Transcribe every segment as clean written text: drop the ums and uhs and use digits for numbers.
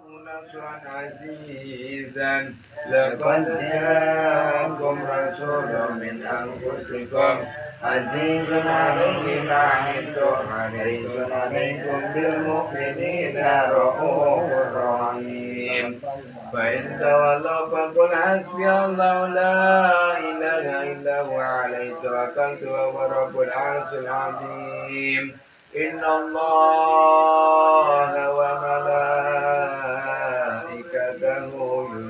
نصرا عزيزا لقد جاءكم رسول من أنفسكم عزيز عليه ما عنتم حريص عليكم بالمؤمنين رؤوف رحيم فإن تولوا فقل حسبي الله لا إله إلا هو عليه توكلت وهو رب العرش العظيم إن الله وملائكته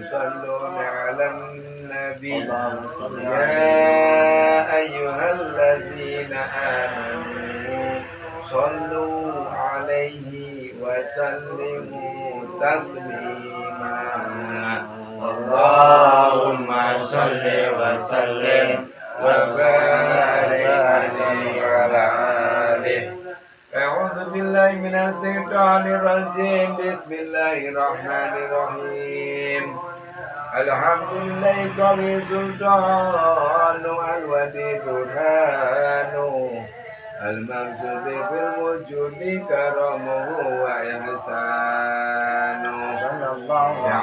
يصلون على النبي يا أيها الذين آمنوا صلوا عليه وسلموا تسليما اللهم صل وسلم وبارك عليه وعلى آله. أعوذ بالله من الشيطان الرجيم بسم الله الرحمن الرحيم الحمد لله قوي سلطان الودي برهان المقصود بالوجود كرمه وإحسانه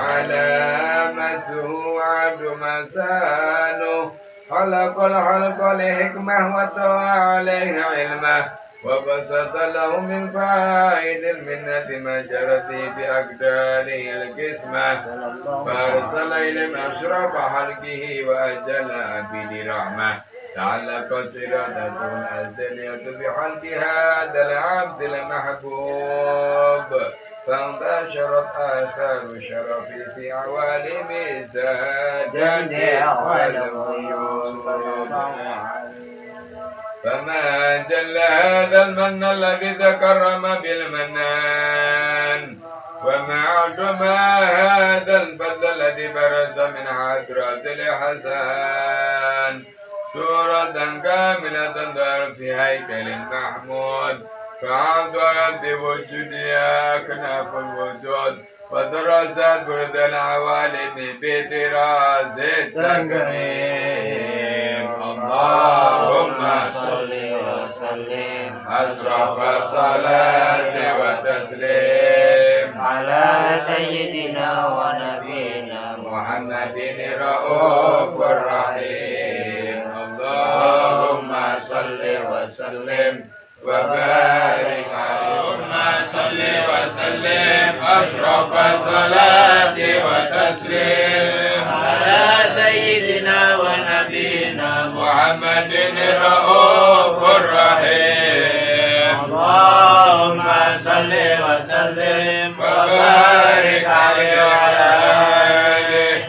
علامته عبد مسانه خلق الخلق لحكمة وطوى عليه علمه وبسط له من فائد المنة ما جرت بأقداره القسمة فأرسل إليهم أشرف خلقه وأجل عبيد رحمة تعلقت إرادته الأزلية بخلق هذا العبد المحبوب فانتشرت آثار الشرف في عوالم ساجد والغيوب فما جل هذا المن الذي تكرم بالمنان وما عظم هذا الفضل الذي برز من حضرة الحسن سورة كاملة تدار في هيكل محمود فعذرت بوجودها أكناف الوجود ودرست برد العوالم بطراز التكريم اللهم صل وسلم أشرف الصلاة وتسليم على سيدنا ونبينا محمد رؤوف الرحيم اللهم صل وسلم وبارك عليه اللهم صل وسلم أشرف الصلاة وتسليم على سيدنا ونبينا محمد رؤوف الرحيم اللهم صل وسلم وبارك عليه وعلى آله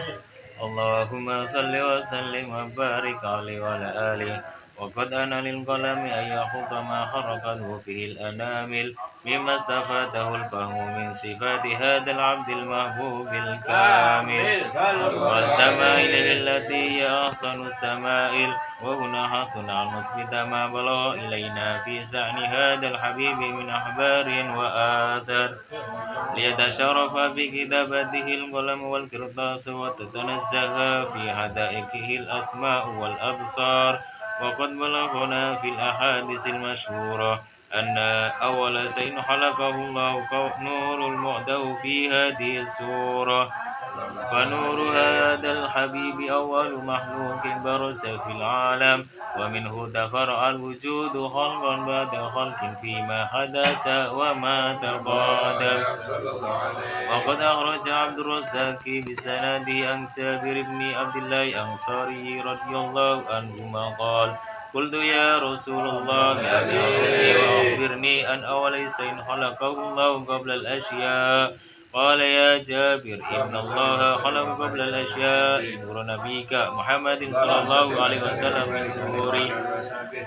اللهم صل وسلم وبارك عليه وعلى آله وقد أنا للقلم أن يخط ما خرقته فيه الأنامل مما استفاده الفهم من صفات هذا العبد المحبوب الكامل والسمائل التي هي أحسن السمائل وهنا حسن أن نثبت ما بلغ إلينا في شأن هذا الحبيب من أخبار وآثار ليتشرف بكتابته القلم والقرطاس وتتنزه في حدائقه الأسماء والأبصار وقد بلغنا في الأحاديث المشهورة أن أول شيء خلقه الله نور المعده في هذه السورة فنور هذا الحبيب أول مخلوق برز في العالم ومنه تفرع الوجود خلقا بعد خلق فيما حدث وما تقادم وقد أخرج عبد الرزاق بسنده عن جابر بن عبد الله الأنصاري رضي الله عنهما قال قلت يا رسول الله أخبرني عن أول شيء خلقه الله قبل الأشياء قال يا جابر إن الله خلق قبل الأشياء نور نبيك محمد صلى الله عليه وسلم من نوره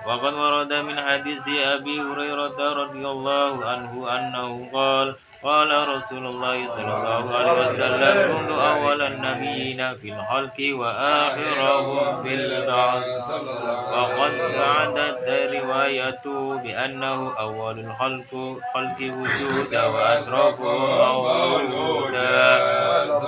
وقد ورد من حديث أبي هريرة رضي الله عنه أنه قال قال رسول الله صلى الله عليه وسلم كنت أول النبيين في الخلق وآخرهم في البعث وقد وعدت رواية بأنه أول الخلق وجودا وأشرفهم مولودا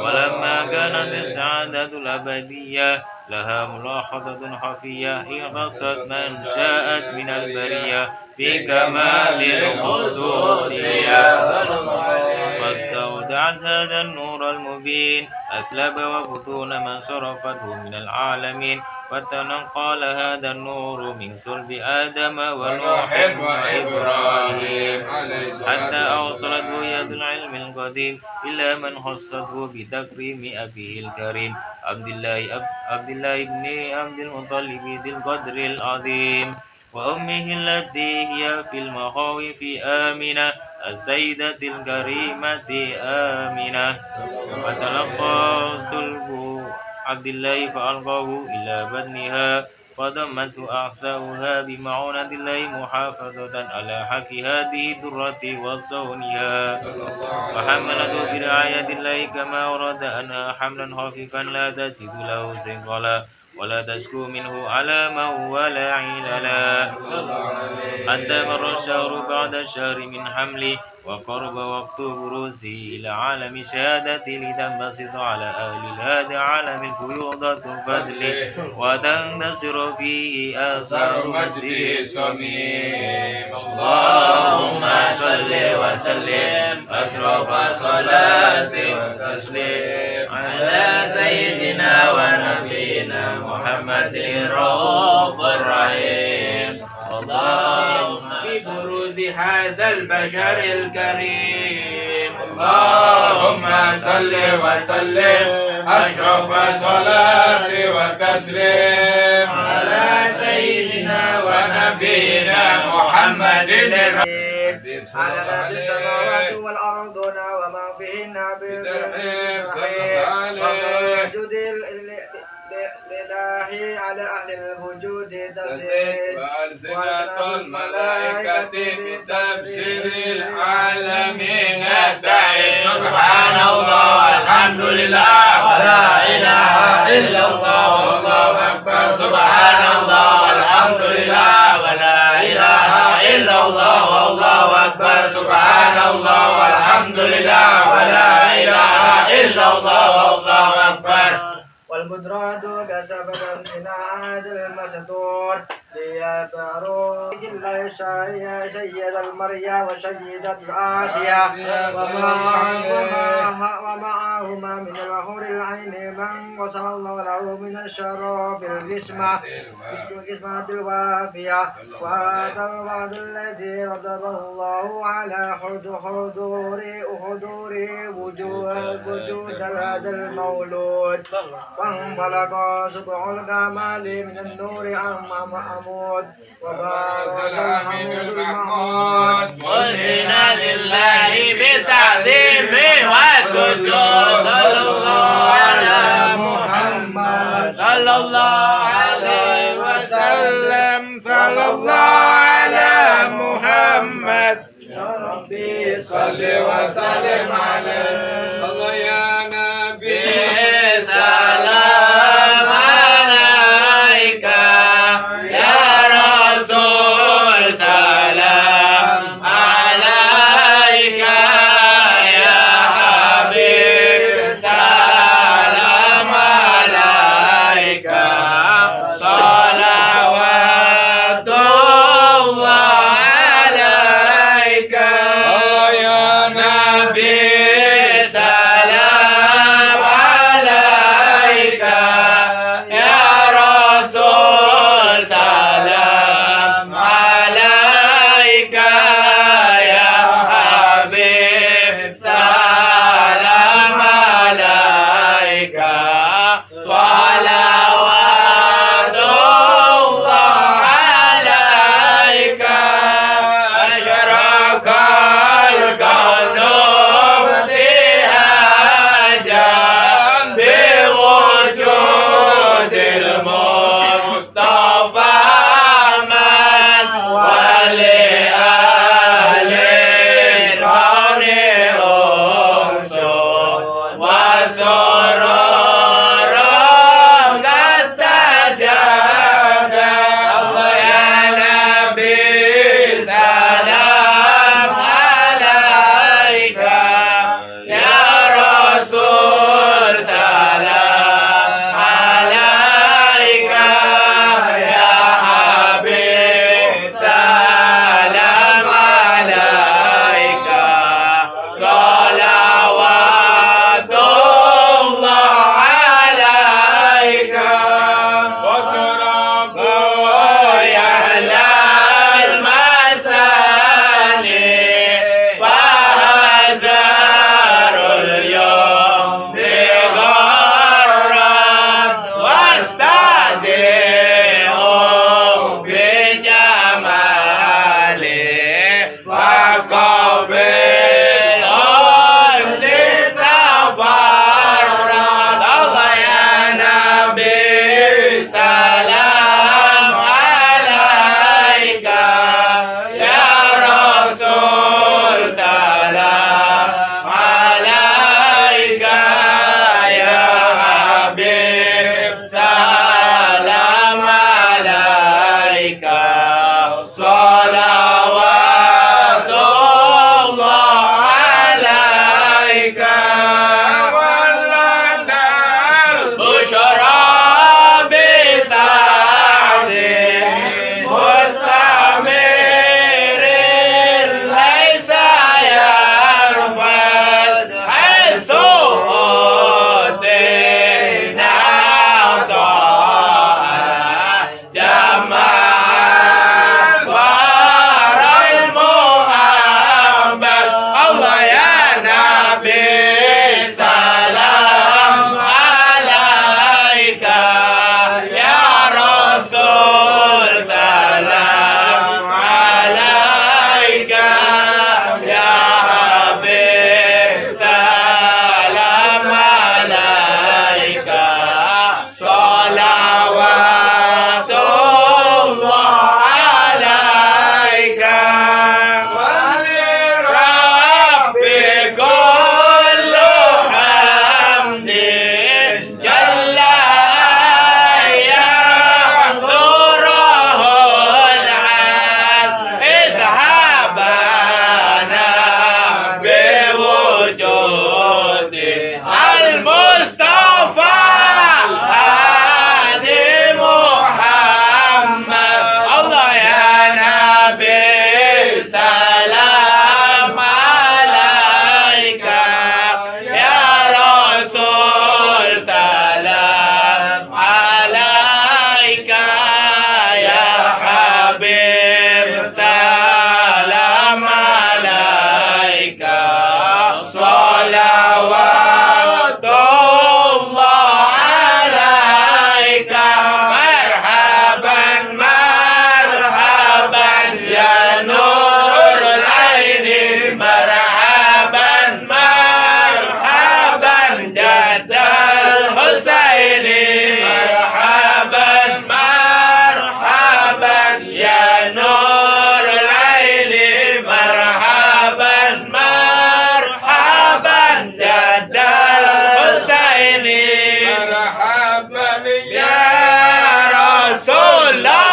ولما كانت السعادة الأبدية لها ملاحظة خفية اختصت من شاءت من البرية في كمال الخصوصية فاستودعت هذا النور المبين أسلب وفتون من صرفته من العالمين فتنقل هذا النور من صلب آدم ونوح وإبراهيم حتى أوصلته يد العلم القديم إلى من خصته بتكريم أبيه الكريم عبد الله بن عبد المطلب ذي القدر العظيم وأمه التي هي في المخاوف آمنة السيدة الكريمة آمنة فتلقى صلب عبد الله فألقاه إلى بدنها فضمته أعساؤها بمعونة الله محافظة على حق هذه الدرة وصونها وحملته برعاية الله كما ورد أنها حملا خفيفا لا تجد له ثقلا ولا تشكو منه علما ولا عللا حتى مر الشهر بعد الشهر من حملي وقرب وقت بروزه إلى عالم الشهادة لتنبسط على أهل هذا عالم الفيوضة فضل وتندثر فيه آثار مجده الصميم اللهم صل وسلم أشرف الصلاة والتسليم على سيدنا ونبينا محمد الرؤوف الرحيم اللهم ببرود هذا البشر الكريم اللهم صل وسلم أشرف الصلاة والتسليم على سيدنا ونبينا محمد الرحيم على ذات السماوات والأرض وما فيهن وموجود لله على أهل الوجود تسليم وألسنة الملائكة بتبشير العالمين الداعي سبحان الله والحمد لله ولا إله إلا الله والله أكبر سبحان الله والحمد لله ولا إله إلا الله والله أكبر سبحان الله والحمد لله ولا إله إلا الله والله أكبر والقدرات كسبب امتناعات المستور ليبروا إلا يا سيد المريا وسيدة الآسيا ومعهما من الحور العين من وصل الله له من الشراب الجسمة الوافية وهذا الوعد الذي رضى الله على حضور وجود هذا المولود وانطلق سبع الكمال من النور عمود وبارك الحمد المحمود مسلمين لله بالتعظيم والسجود صلى الله على محمد صلى الله عليه وسلم صلى الله على محمد يا ربي صل وسلم عليه الله يا نبي سلام عليك يا رسول سلام عليك يا حبيب سلام عليك صلوات الله عليك يا نبي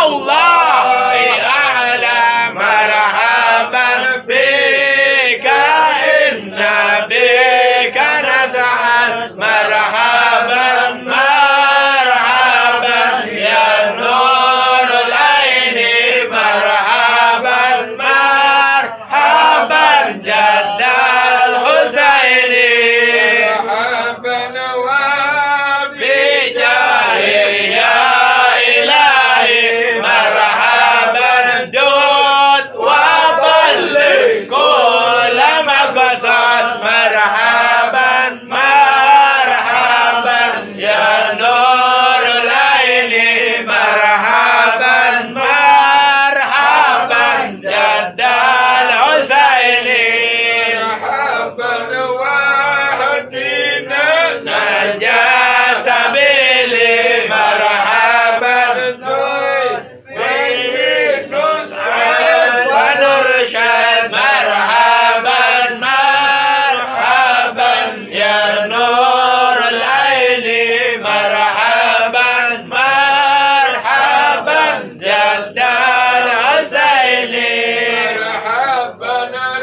الله أعلى مرحبا بك إن بك نسعد مرحبا مرحبا يا نور العين مرحبا مرحبا جد الحسين مرحبا وبجاهه يا إلهي مرحبا جود وبلغ كل مقصد مرحبا مرحبا يا نور العين مرحبا مرحبا جد الحسين مرحبا وهدينا نجا سبيلي مرحبا به نسعد ونرشد مرحبا مرحبا يا نور العين مرحبا مرحبا جد الحسين مرحبا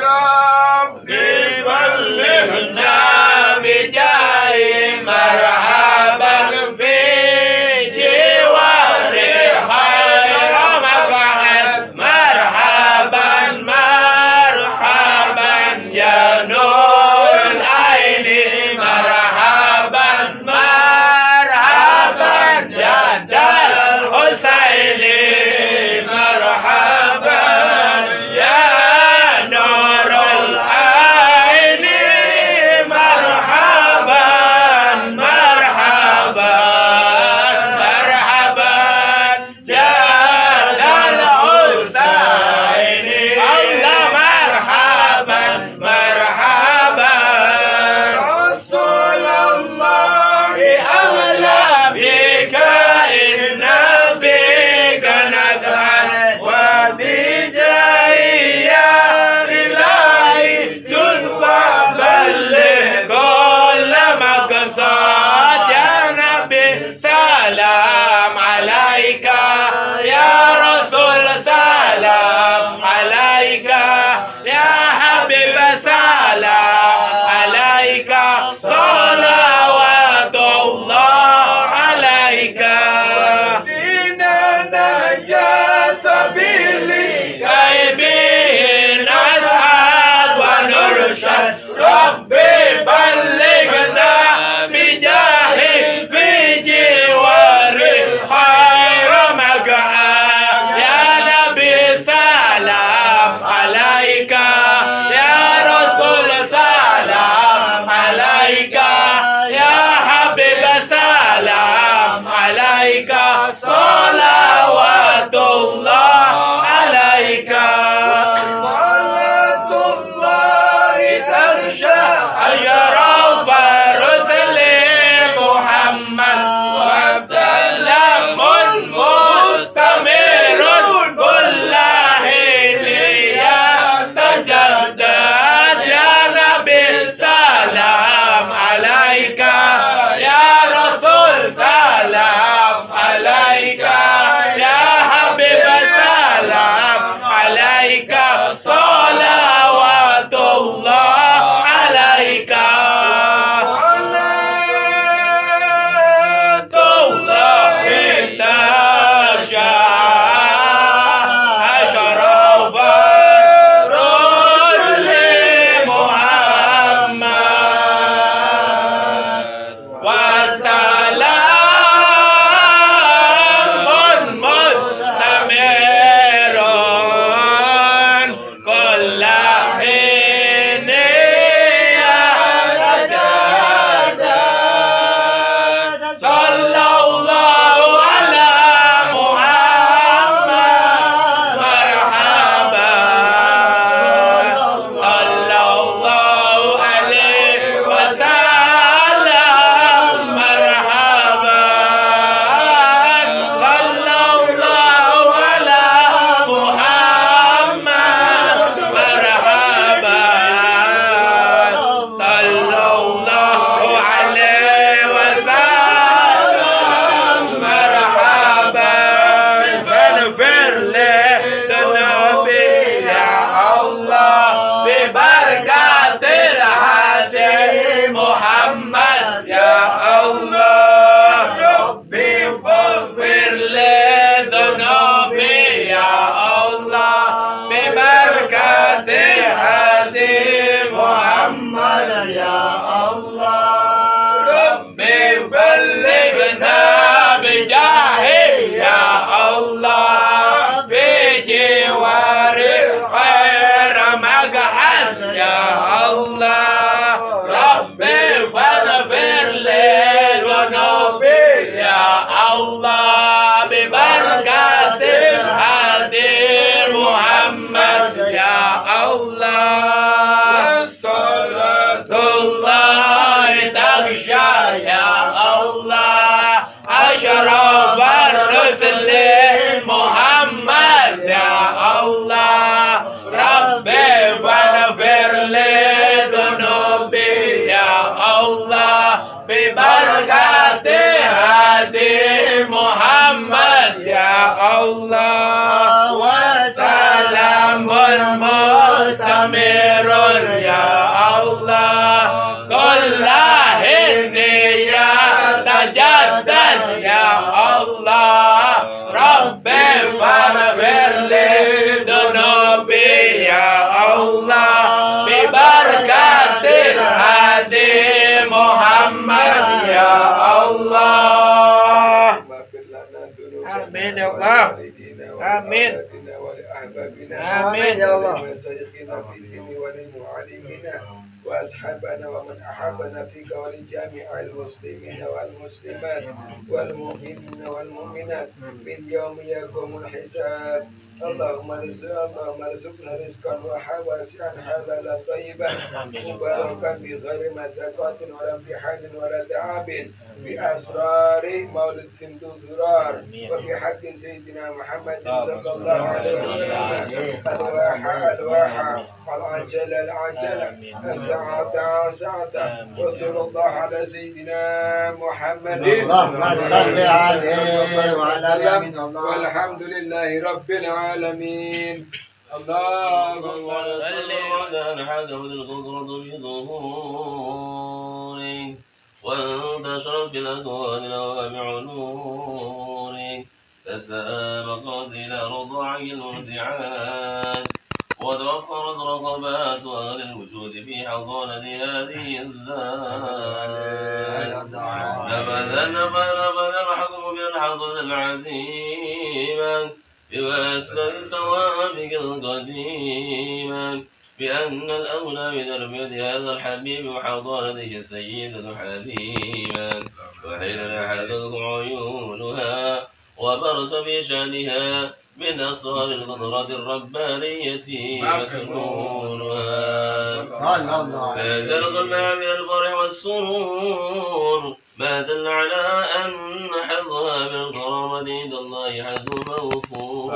ربي بلغنا بجاه مرحبا في جوار خير مقعد مرحبا مرحبا يا نور العين مرحبا مرحبا جد الحسين مرحبا يا نور العين مرحبا مرحبا مرحبا جد الحسين الله مرحبا مرحبا رسول الله أهلا بك إن بك نسعد وبجاهي يا إلهي جد وبلغ كل مقصد يا نبي سلام عليك يا رسول سلام عليك يا حبيب سلام عليك صلوات الله عليك دينا نجا سبيلي غيبه نسعد ونرشد ربي بلغنا بجاهه في جوار خير مقعد يا نبي سلام عليك يا رسول سلام عليك يا حبيب سلام عليك صلوات الله عليك Biberkati hadi Muhammad ya Allah. Wassalamun mustamirun ya Allah. Kullahin ya tajaddad ya Allah. Rabbi faghfir li dunubi ya Allah. Biberkatil hadi Muhammad ya Allah. Amin ya Allah. Amin. Amin ya Allah. وأصحابنا ومن أحبنا فيك ولجميع المسلمين والمسلمات والمؤمنين والمؤمنات من يوم يقوم الحساب. اللهم ارزقنا رزقا واسعا حلالا طيبا مباركا بغير مساقات ولا امتحان ولا تعب بأسرار مولد سمت ضرار وبحق سيدنا محمد صلى الله عليه وسلم الواحة العجلة الساعة وصلى الله على سيدنا محمد اللهم صل عليه وعلى آله والحمد لله رب العالمين. اللهم صل على حدث القدرة بظهورك وانتشر في الأكوان لوامع نورك تسابقت إلى رضاعك المرضعات وتوفرت رغبات أهل الوجود في حضانة هذه الذات. نبذ الحكم بالحضن العظيمة بواسطة ثوابك القديمة بأن الأولى بتربية هذا الحبيب وحضانته سيدة حليما وحين لحدتكم عيونها وبرز في شأنها من أسرار القدرة الربانية مكنونها فيزال قلبها من الفرح والسرور ما دل على أن حظها بالكرامة عند الله حظ موفور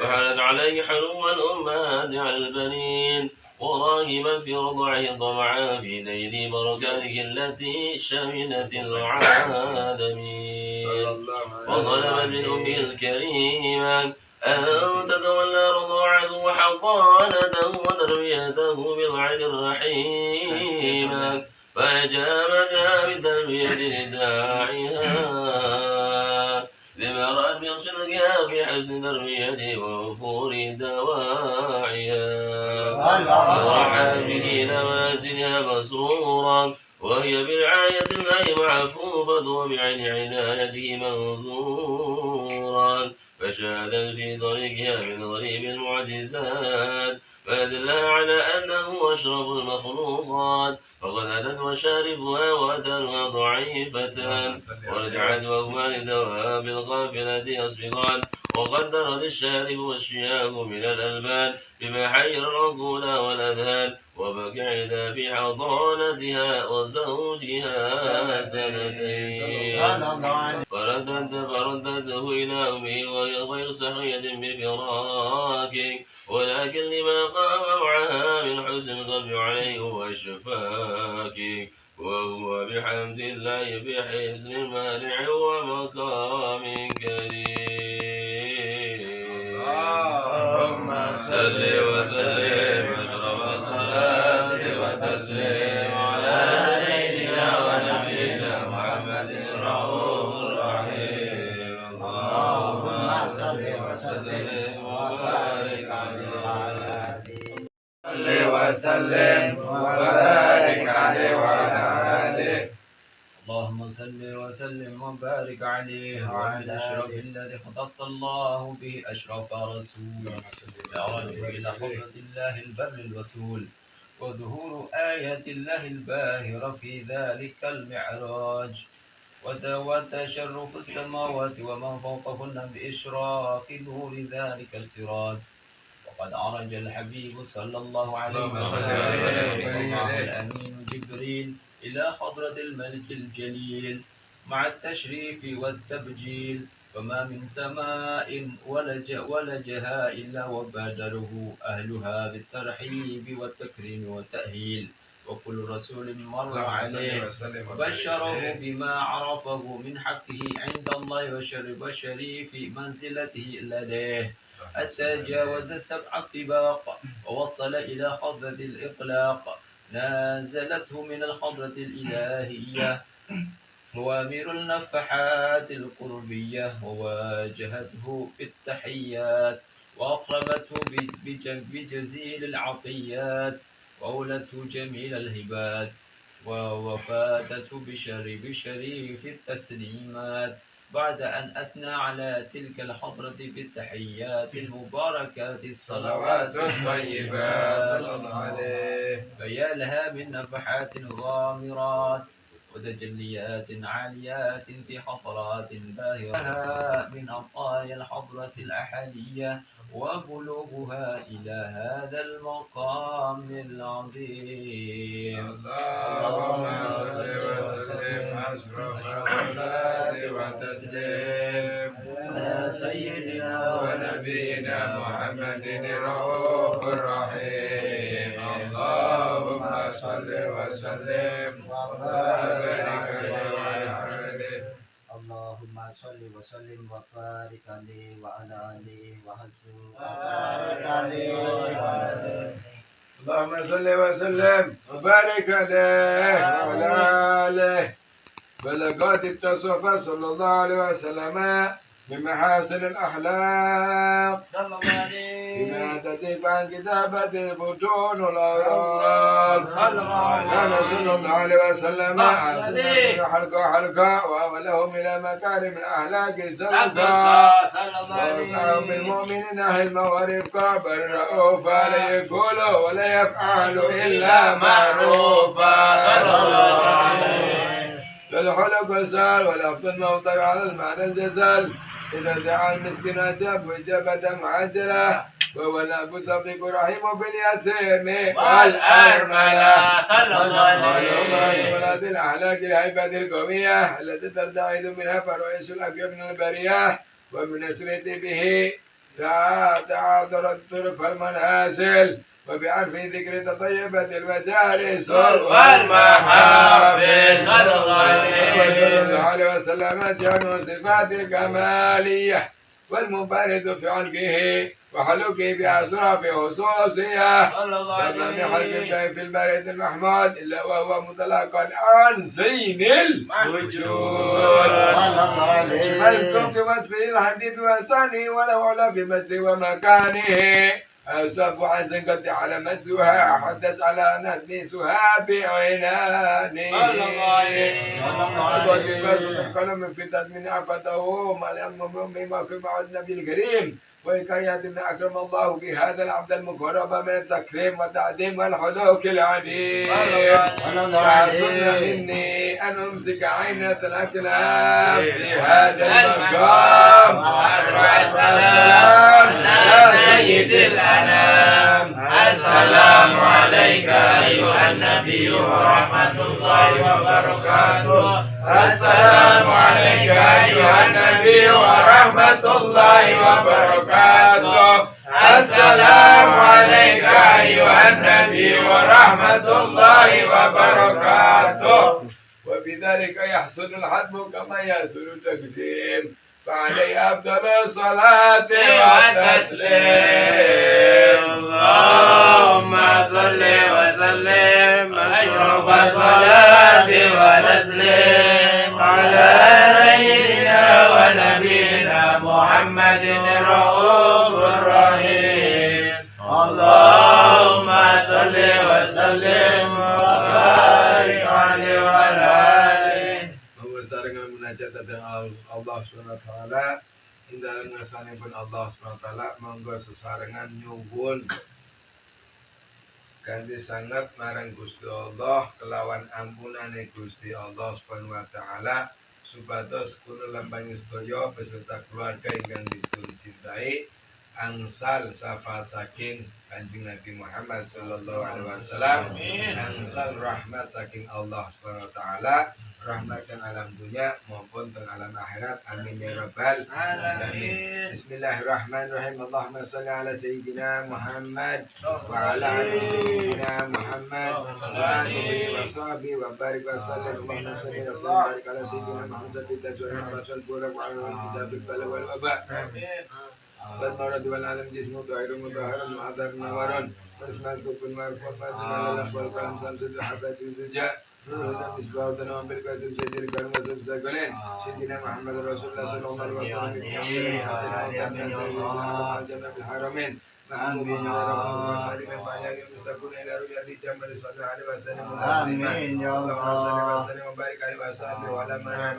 وحلت عليه حلو الأمهات على البنين وراغبا في رضعه طمعا في نيل بركاته التي شملت العالمين وطلبت من أمه الكريمة أن تتولى رضاعه وحضانته وتربيته بالعين الرحيمة فأجابتها بتلبية نداعها لما رأت من صدقها في حسن تربيته ووفور دواعيها ورحى به لوازنها مسرورا وهي برعاية الله محفوظة وبعين عنايته منظورا فشهدت في طريقها من غريب المعجزات فدلها على أنه أشرف المخلوقات فقد أتت مشارفها وأتانها ضعيفة ورجعت وهما لدواب القافلة أسبقا وقدرت الشارب والشياخ من الألبان بما حير العقول والأذهان وبقعد في حضانتها وزوجها سنتين فردته إلى أمه وهي غير سخية بفراقك ولكن لما قام معها من حسن القلب عليه وشفاك وهو بحمد الله في حسن مانع ومقام كريم. اللهم صل وسلم أشرف الصلاة وتسليم على سيدنا ونبينا محمد الرؤوف الرحيم. اللهم صل وسلم وبارك عليه وعلى وسلم وبارك عليه وعلى آله. اللهم صل وسلم وبارك عليه وعلى الأشرف الذي اختص الله به أشرف رسول معراجه إلى حضرة الله البر الوسول وظهور آيات الله الباهرة في ذلك المعراج وتشرف السماوات ومن فوقهن بإشراق نور ذلك السراج. وقد عرج الحبيب صلى الله عليه وسلم مع الأمين جبريل إلى حضرة الملك الجليل مع التشريف والتبجيل وما من سماء ولجها إلا وبادره أهلها بالترحيب والتكريم والتأهيل وكل رسول مر عليه وبشره بما عرفه من حقه عند الله وشريف منزلته لديه حتى جاوز السبع الطباق ووصل إلى حضرة الإطلاق نازلته من الحضرة الإلهية وأمير النفحات القربية وواجهته بالتحيات وأكرمته بجزيل العطيات وأولته جميل الهبات ووفاته بشريف التسليمات بعد أن أثنى على تلك الحضرة بالتحيات المباركات الصلوات الطيبات صلى الله عليه فيا لها من نفحات غامرات وتجليات عاليات في حضرات باهرة من أطايا الحضرة الأحدية وبلوغها إلى هذا المقام العظيم اللهم صل وسلم أشرف الصلاة وتسليم على سيدنا ونبينا محمد الرؤوف الرحيم اللهم صل وسلم وبارك عليه اللهم صل وسلم وبارك عليه وعلى آله وصحبه اللهم صل وسلم وبارك عليه وعلى آله بلغات التصوف صلى الله عليه وسلم بمحاسن الأخلاق بما تتيب عن كتابة البطون والأوراق كان صلى الله عليه وسلم أحسن حلقة وأولهم إلى مكارم الأخلاق سلقا وأصحاب المؤمنين أهل ورفقا بالرؤوف لا يقول ولا يفعل إلا معروفا فالحلق وسال والأفضل موضع على المعنى الجزال إذا دعا المسكين أجاب إجابة معجلة وهو الأب صديق رحيم باليتيم والأرملة صلى الله عليه وسلم الأخلاق الهيبة القوية التي ترتعد منها فرائش الأكبر من البرية وبنسرة به تعاذر الطرق والمنازل وبعرف ذكر تطيبة المجالس والمحافل صلى الله عليه وسلم جمع صفات الكمالية والمنفرد في علقه وحلقه بأسراف خصوصية ومن حلقه في البريد المحمود إلا وهو مطلقا عن زين الوجود شملتم في وصفه الحديث وسانه ولو على في مثله ومكانه أوصاف حسن قد علمتها حدث على نسبسها بعنانه وقد بسط القلم في تدمين عفته ما الأمم مما في مع النبي الكريم وإكايات ما أكرم الله بهذا العبد المقرب من التكريم والتعظيم والحلوك العديم وعصرنا مني أن أمسك عينة الأكلام في هذا المقام وأرفع السلام يا سيد الأنام السلام عليك أيها النبي ورحمة الله وبركاته السلام عليك أيها النبي ورحمة الله وبركاته السلام عليك أيها النبي ورحمة الله وبركاته وبذلك يحصل الحتم كما يحصل التقديم فعليه أفضل الصلاة والتسليم اللهم صل وسلم أشرف الصلاة وتسليم على سيدنا ونبينا محمد الرؤوف الرحيم اللهم صل وسلم وبارك عليه وعلى آله. Dengan munajat datang Allah SWT dalam ngasanipun Allah SWT monggo sesarengan nyuwun kanthi sangat marang Gusti Allah kelawan ampunane Gusti Allah Subhanahu wa taala supados kula lan panjenengan beserta keluarga ingkang dipun cintai angsal syafaat saking Kanjeng Nabi Muhammad sallallahu alaihi wasallam angsal rahmat saking Allah Subhanahu wa taala rahmat yang alam dunia maupun teng alam akhirat. Amin ya rabbal alamin. Bismillahirrahmanirrahim. Allahumma shalli ala sayyidina Muhammad wa ala ali sayyidina Muhammad wa alihi wa sahbihi wa barik wa sallim. Allahumma shalli wa sallim barik ala sayyidina Muhammad tajwara rasul burak wa ala kitab bala wal waba. Wal marad wal alam jismu ta'irun mutahharun ma'adar nawaran. Wasmal kubun marfun madina wal kalam samsul habatin zuja. Misbah tanam bil qasim sayyidil karim wa sabzaqalain sayyidina Muhammad Rasulullah sallallahu alaihi wasallam jannah bil haramain amin ya rabbal alamin mustaqim ila ru'yati jamal sallallahu alaihi wasallam amin ya Allah sallallahu alaihi wasallam barik alaihi wasallam wa ala man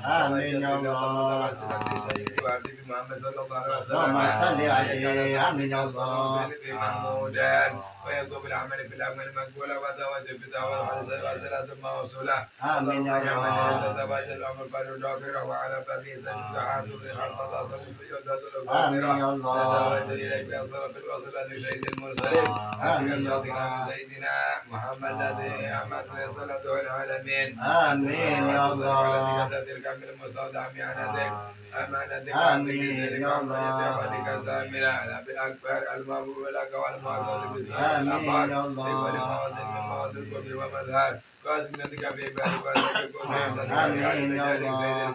amin ya Allah sayyidi wa habib Muhammad sallallahu alaihi wasallam salli alaihi amin ya Allah mahmudan wa yaqul bil amali fil amali maqbula wa tawajjah bi tawal salatu mawsula amin ya Allah tawajjal amr baru dafira wa ala babi sayyidatu bi khalqata sallallahu amin ya Allah tawajjal ilaika ya Allah bil wasl li sayyidil mursalin amin ya Allah sayyidina Muhammad alaihi ahmad salatu al alamin amin ya Allah tadil kamil mustawda mi anadik amanat amin ya Allah ya samira ala bil akbar al mabul lak wal ma'dud bi amin ya Allah wa madhar وأزمنتك في بارك وأسألك آمين يا الله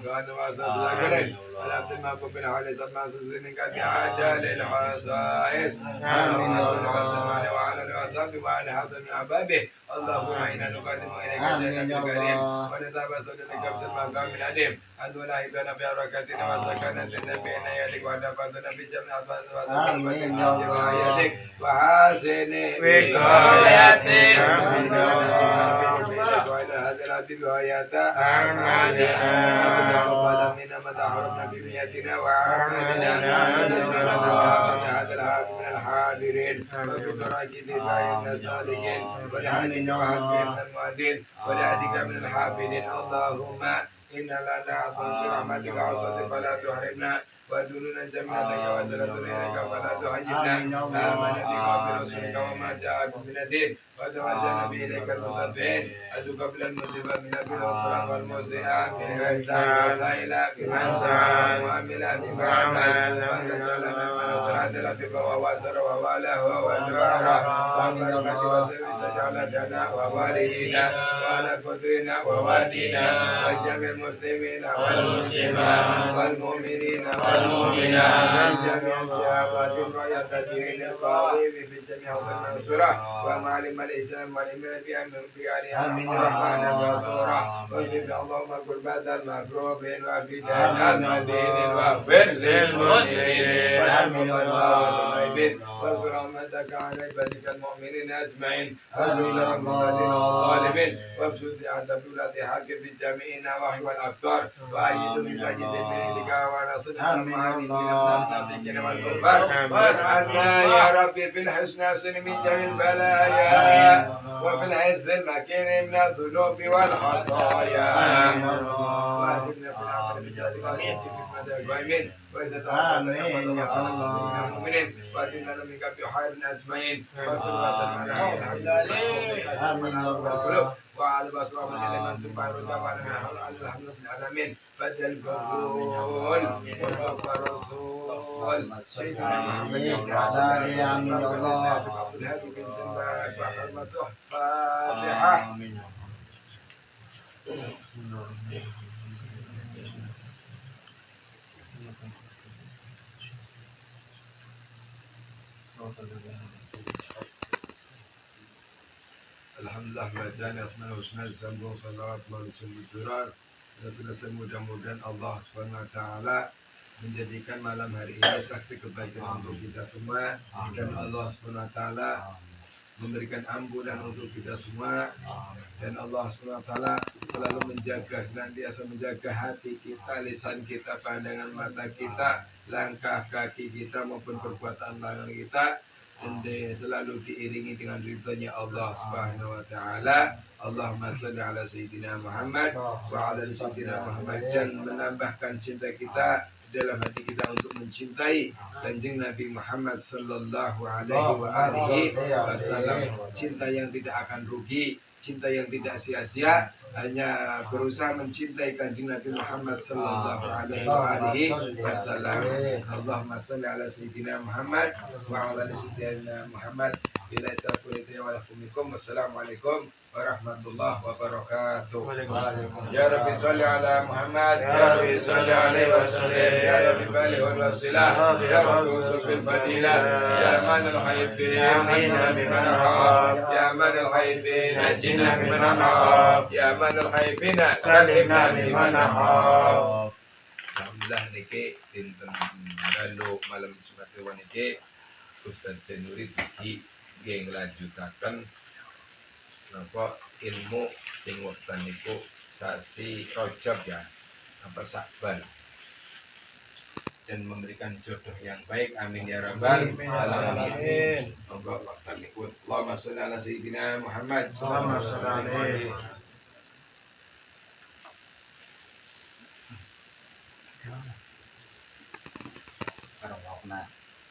العبد المحبوب بالحال سمع سنك بعجل الحصائص آمين يا الله وعلى الوصال وعلى حضر من أبابه اللهم إنا نقدم إليك جنة الكريم ونتبسل لكبس المقام العليم أنت لا إبنا في حركتنا وسكنتنا بين يدك ودفتنا بجميع آمين يا الله وحسن وقايتك آمين يا الله وإلى هذا العبد وآيات أعمالنا وتقبل منا ما تحرمنا بنيتنا وأعمالنا هذا العبد من الحاضرين وبدرجة دائم الصالحين ولحدك وحبك من المؤدين ولهدك من الحافظين اللهم إنا لا نعطي برحمتك عصت فلا تحرمنا ودوننا جميعا وسلة إليك فلا تحجبنا آمنا بك وبرسولك وما جاء من الدين وتوجهنا بإليك المصطفين أدعو قبل المذنب من البر والمسيء بالإحسان وسائلا بمسعى وعملا بمعمل وأن جعلنا من صراط لطيف وواسر وواله ودعاء وبركة وسر سجعلتنا ووالدينا وعلى قدرنا ووادينا وجميع المسلمين والمسلمات والمؤمنين والمؤمنات جميع الشهوات واليقين القائم في جميع المنصورة ومعلم الإسلام والإيمان بأمر الرحمن والصورة وصف اللهم قربات المكروبين وفداء المدين واغفر للمؤمنين والآمين والغائبين واصبر رحمتك على عبادك المؤمنين أجمعين واصبر المعتدين والظالمين وابسط عذاب ولاة حق في جميع النواحي والأقطار وأيد من أجل بيدك ونصرنا مع المنافقين والكفار واجعلنا يا ربي في الحسنى من جميع البلايا وفي العز المكين من الذنوب والخطايا واهدنا في العمل بجهدك وشدك في المدى القائمين وإذا توفيتنا وتوفنا المسلمين المؤمنين وأتمنا منك بخير أجمعين وصل وسلم على القلوب وعلى بصر من لمن سبحانه وتعالى الحمد لله العالمين فدى القبول وصف الرسول سيدنا محمد وعلى آله وصحبه قبل هذه من سنباك وحرمة فاتحة Alhamdulillah bacaan Asmaul Husna disambung salawat malusul durar. Selesai mudah-mudahan Allah Subhanahu wa taala menjadikan malam hari ini saksi kebaikan untuk kita semua dan Allah Subhanahu wa taala memberikan ampunan untuk kita semua dan Allah Subhanahu wa taala selalu menjaga senantiasa menjaga hati kita, lisan kita, pandangan mata kita, langkah kaki kita maupun perbuatan tangan kita dan selalu diiringi dengan ridhonya Allah Subhanahu wa taala. Allahumma shalli ala sayyidina Muhammad wa ala sayyidina Muhammad dan menambahkan cinta kita dalam hati kita untuk mencintai Kanjeng Nabi Muhammad sallallahu alaihi wasallam, cinta yang tidak akan rugi, cinta yang tidak sia-sia, hanya berusaha mencintai Kanjeng Nabi Muhammad sallallahu alaihi wasallam. Allahumma shalli ala sayyidina Muhammad wa ala ali sayyidina Muhammad. Bila Wassalamualaikum warahmatullahi wabarakatuh. Ya Rabbi sholli ala Muhammad, ya Rabbi sholli alaihi wasallam, ya Rabbi baligh wal wasilah, ya Rabbi usul bil fadilah, ya man al khaifin inna biman khaf, ya man al khaifin ajina biman khaf, ya man al khaifin salimna biman khaf. Alhamdulillah niki dinten dalu malam Jumat Kliwon niki Ustaz Senuri iki nggih nglanjutaken napa ilmu sing wektan niku sasi Rajab ya, apa Syakban, dan memberikan jodoh yang baik, amin ya rabbal alamin. Monggo wektan niku Allahumma sholli ala sayyidina Muhammad. Allahumma sholli alaihi. Karo wakna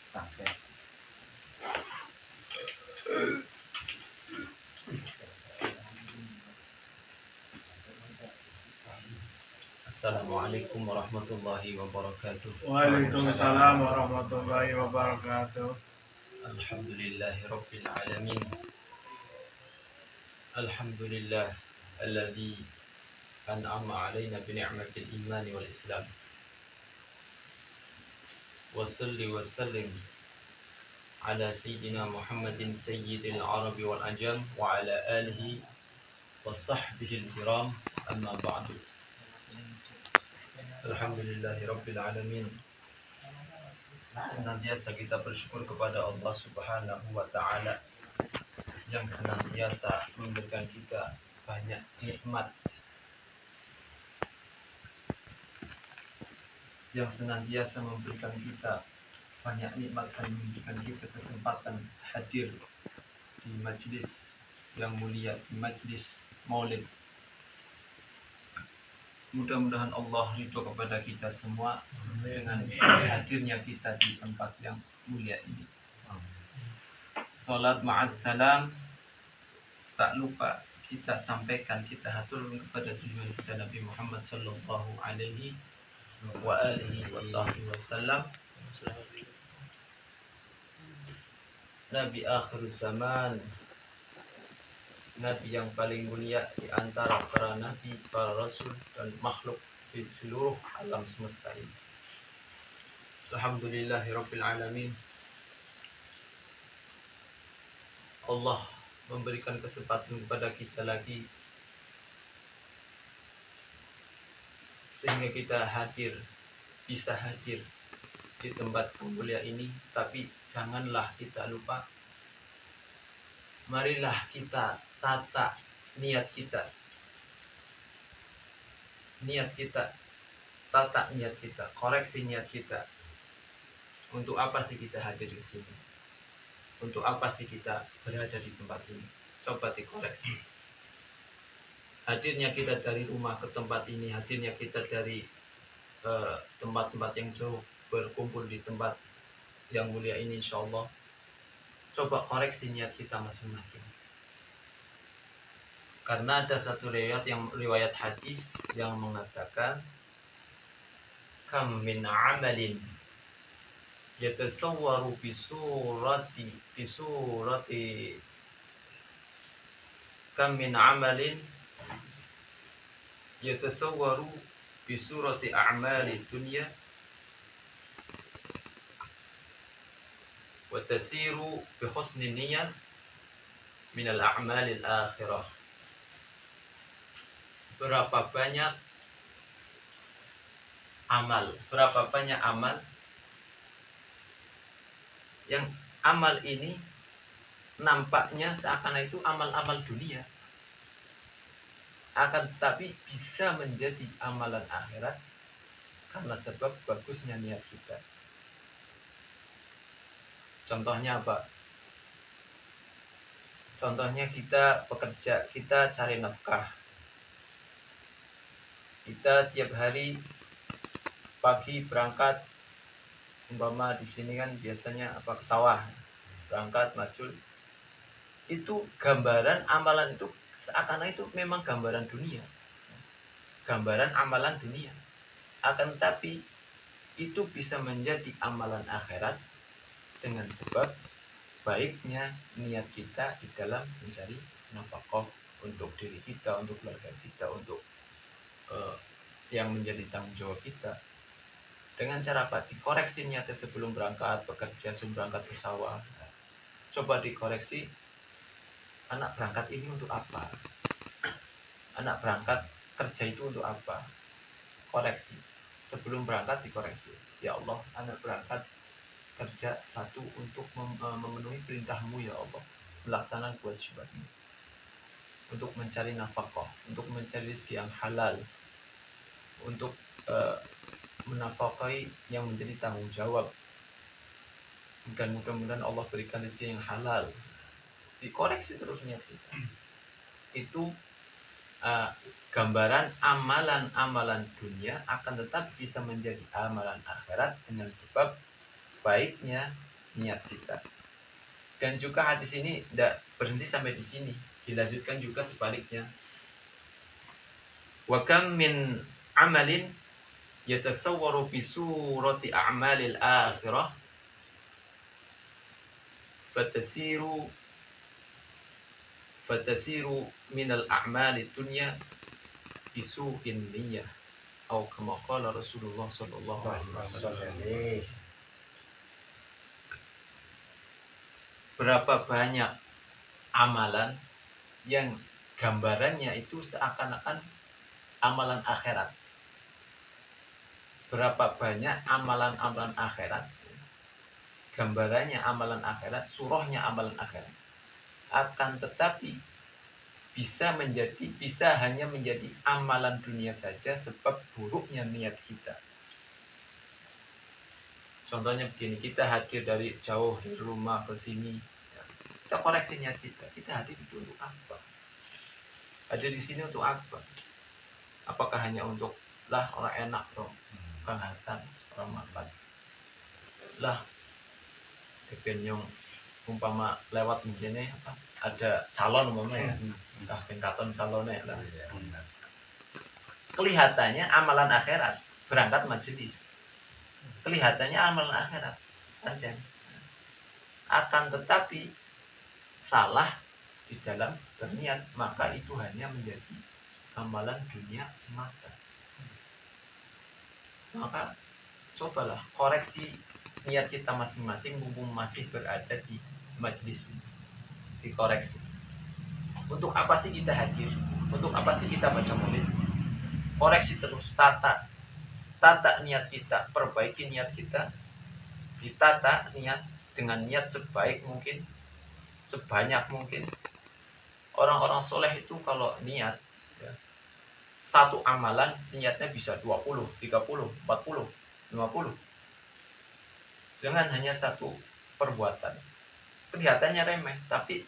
tangse. Assalamualaikum warahmatullahi wabarakatuh. Waalaikumsalam warahmatullahi wabarakatuh. Alhamdulillahi rabbil alamin. Alhamdulillah alladzi an'ama 'alaina bi ni'matil iman wal islam. Wa salli wa sallim ala sayyidina Muhammadin sayyidil arabi wal ajam wa ala alihi wa sahbihi al-kiram, amma ba'du. Alhamdulillahi rabbil alamin. Senantiasa kita bersyukur kepada Allah Subhanahu wa taala yang senantiasa memberikan kita banyak nikmat, yang senantiasa memberikan kita banyak nikmat dan memberikan kita kesempatan hadir di majlis yang mulia, di majlis maulid. Mudah-mudahan Allah ridho kepada kita semua dengan hadirnya kita di tempat yang mulia ini. Salat ma'as salam tak lupa kita sampaikan, kita haturkan kepada tujuan kita Nabi Muhammad sallallahu alaihi wa alihi wasallam, Nabi akhir zaman, Nabi yang paling mulia di antara para nabi, para rasul dan makhluk di seluruh alam semesta ini. Alhamdulillahirabbil alamin. Allah memberikan kesempatan kepada kita lagi sehingga kita bisa hadir di tempat yang mulia ini. Tapi janganlah kita lupa, marilah kita tata niat kita, tata niat kita, koreksi niat kita. Untuk apa sih kita hadir di sini? Untuk apa sih kita berada di tempat ini? Coba dikoreksi. Hadirnya kita dari rumah ke tempat ini, hadirnya kita dari tempat-tempat yang jauh, berkumpul di tempat yang mulia ini, insyaallah. Coba koreksi niat kita masing-masing. Karena ada satu riwayat hadis yang mengatakan, kam min amalin yatasawwaru bi surati kam min amalin yatasawwaru bi surati a'mali dunya wa tasiru bi husni niyyah min al-a'mali al-akhirah. Berapa banyak amal yang amal ini nampaknya seakan itu amal-amal dunia, akan tetapi bisa menjadi amalan akhirat karena sebab bagusnya niat kita. Contohnya apa? Contohnya kita bekerja, kita cari nafkah. Kita tiap hari pagi berangkat, umpama di sini kan biasanya ke sawah, berangkat macul. Itu gambaran amalan itu seakan itu memang gambaran dunia, gambaran amalan dunia. Akan tetapi itu bisa menjadi amalan akhirat dengan sebab baiknya niat kita di dalam mencari nafkah untuk diri kita, untuk keluarga kita, untuk yang menjadi tanggung jawab kita. Dengan cara apa? Dikoreksi niatnya sebelum berangkat bekerja, sebelum berangkat ke sawah. Coba dikoreksi, anak berangkat ini untuk apa? Anak berangkat kerja itu untuk apa? Koreksi. Sebelum berangkat dikoreksi. Ya Allah, anak berangkat kerja satu untuk memenuhi perintahmu ya Allah. Melaksanakan kewajibanmu. Untuk mencari nafkah, untuk mencari rezeki yang halal. Untuk menafkahi yang menjadi tanggung jawab. Dan mudah-mudahan Allah berikan rezeki yang halal. Dikoreksi terus niat kita. Itu gambaran amalan-amalan dunia akan tetap bisa menjadi amalan akhirat dengan sebab baiknya niat kita. Dan juga hadis ini tidak berhenti sampai di sini, dilanjutkan juga sebaliknya. Wa kam min amalin yatasawwaru bi surati a'malil akhirah fatasiru minal a'mali dunya bisu'in niyyah atau kama qala Rasulullah sallallahu alaihi wasallam. Berapa banyak amalan yang gambarannya itu seakan-akan amalan akhirat. Berapa banyak amalan-amalan akhirat, gambarannya amalan akhirat, surahnya amalan akhirat. Akan tetapi bisa hanya menjadi amalan dunia saja sebab buruknya niat kita. Contohnya begini, kita hadir dari jauh dari rumah ke sini, kita koreksi niat kita. Kita hadir itu untuk apa? Hadir di sini untuk apa? Apakah hanya untuk orang enak dong, Kang Hasan, orang makan lah, kepenyong umpama lewat begini apa? Ada calon umpamanya, entah pengkaton calonnya lah. Kelihatannya amalan akhirat, berangkat majelis. Kelihatannya amalan akhirat, aja. Akan tetapi salah di dalam berniat, maka itu hanya menjadi amalan dunia semata. Maka cobalah koreksi niat kita masing-masing mumpung masih berada di majelis ini. Dikoreksi. Untuk apa sih kita hadir? Untuk apa sih kita baca maulid? Koreksi terus, tata niat kita, perbaiki niat kita, ditata niat dengan niat sebaik mungkin, sebanyak mungkin. Orang-orang soleh itu kalau niat ya, satu amalan niatnya bisa 20, 30, 40, 50. Jangan hanya satu perbuatan. Kelihatannya remeh, tapi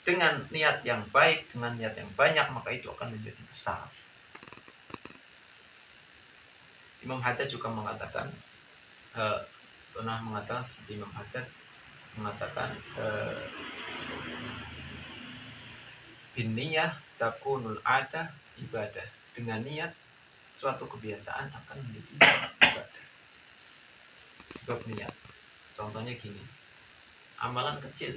dengan niat yang baik, dengan niat yang banyak, maka itu akan menjadi besar. Imam Haddad juga mengatakan, pernah mengatakan seperti Imam Haddad mengatakan, binniyah takunul ada ibadah. Dengan niat suatu kebiasaan akan menjadi ibadah. Sebab niat. Contohnya gini, amalan kecil,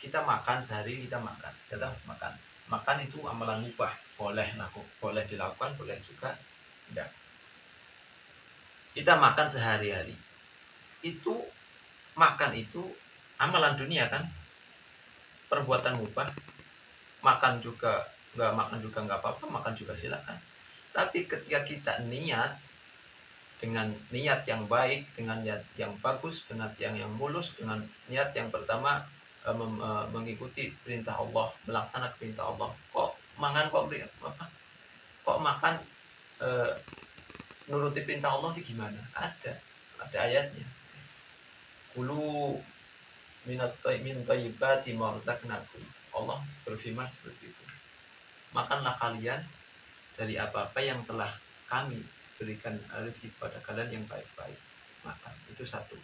kita makan sehari, kita makan. Makan itu amalan mubah, boleh dilakukan, boleh juga tidak. Kita makan sehari-hari, itu makan itu amalan dunia kan, perbuatan mubah. Makan juga nggak apa-apa, makan juga silakan. Tapi ketika kita niat dengan niat yang baik, dengan niat yang bagus, dengan niat yang mulus, dengan niat yang pertama mengikuti perintah Allah, melaksanakan perintah Allah. Kok makan nuruti perintah Allah sih gimana? Ada ayatnya. Kulu min thayyibati ma razaqnakum. Allah berfirman seperti itu. Makanlah kalian dari apa-apa yang telah kami berikan rezeki kepada kalian yang baik-baik. Makan, itu satu.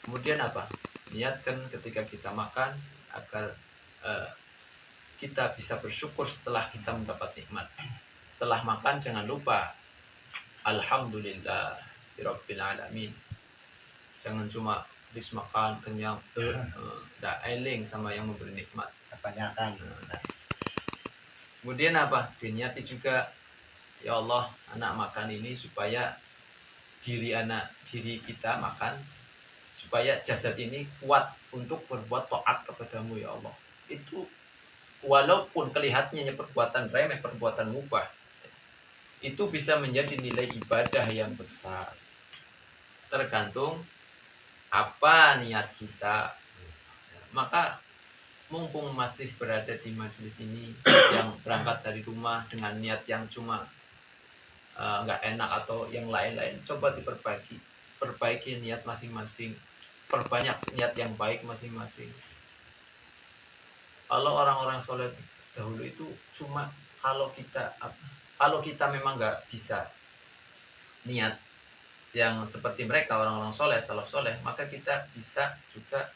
Kemudian apa? Niatkan ketika kita makan agar kita bisa bersyukur setelah kita mendapat nikmat. Setelah makan jangan lupa alhamdulillah rabbil alamin. Jangan cuma habis makan kenyang ndak eling sama yang memberi nikmat. Kebanyakan. Kemudian apa? Diniati juga, ya Allah, anak makan ini supaya diri kita makan, supaya jasad ini kuat untuk berbuat taat kepadamu ya Allah. Itu walaupun kelihatannya perbuatan remeh, perbuatan mubah, itu bisa menjadi nilai ibadah yang besar. Tergantung apa niat kita. Maka mumpung masih berada di majelis ini yang berangkat dari rumah dengan niat yang cuma nggak enak atau yang lain-lain, coba perbaiki niat masing-masing, perbanyak niat yang baik masing-masing. Kalau orang-orang soleh dahulu itu cuma kalau kita memang nggak bisa niat yang seperti mereka orang-orang soleh, salaf soleh, maka kita bisa juga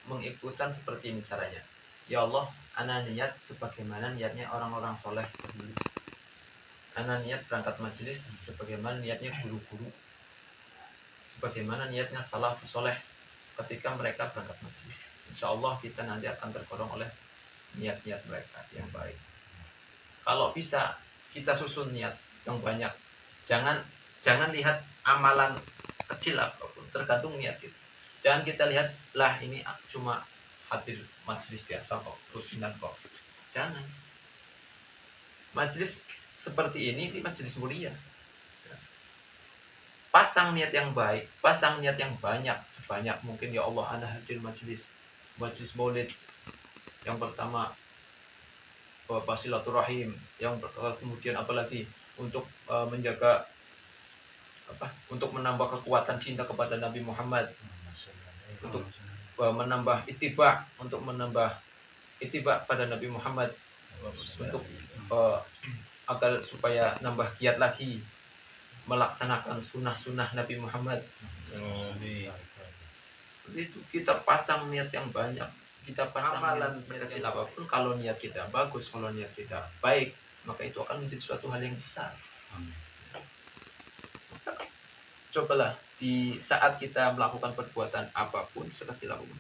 mengikutkan seperti ini caranya. Ya Allah, ana niat sebagaimana niatnya orang-orang soleh dahulu. Ana niat berangkat majelis sebagaimana niatnya guru-guru, sebagaimana niatnya salafus soleh ketika mereka berangkat majelis. Insya Allah kita nanti akan tergolong oleh niat-niat mereka yang baik. Kalau bisa kita susun niat yang banyak. Jangan lihat amalan kecil apapun, tergantung niat kita. Jangan kita lihat lah ini cuma hadir majelis biasa kok, rutinan kok. Jangan. Majelis seperti ini majelis mulia. Pasang niat yang baik, pasang niat yang banyak, sebanyak mungkin. Ya Allah, ana hadir majelis maulid. Yang pertama silaturahim, yang kemudian apalagi untuk menjaga untuk menambah kekuatan cinta kepada Nabi Muhammad, untuk menambah ittiba, untuk menambah ittiba pada Nabi Muhammad, untuk agar supaya nambah giat lagi melaksanakan sunnah-sunnah Nabi Muhammad. Seperti itu, kita pasang niat yang banyak, kita pasang amalan sekecil apapun. Kalau niat kita bagus, kalau niat kita baik, maka itu akan menjadi suatu hal yang besar. Cobalah di saat kita melakukan perbuatan apapun, sekecil apapun,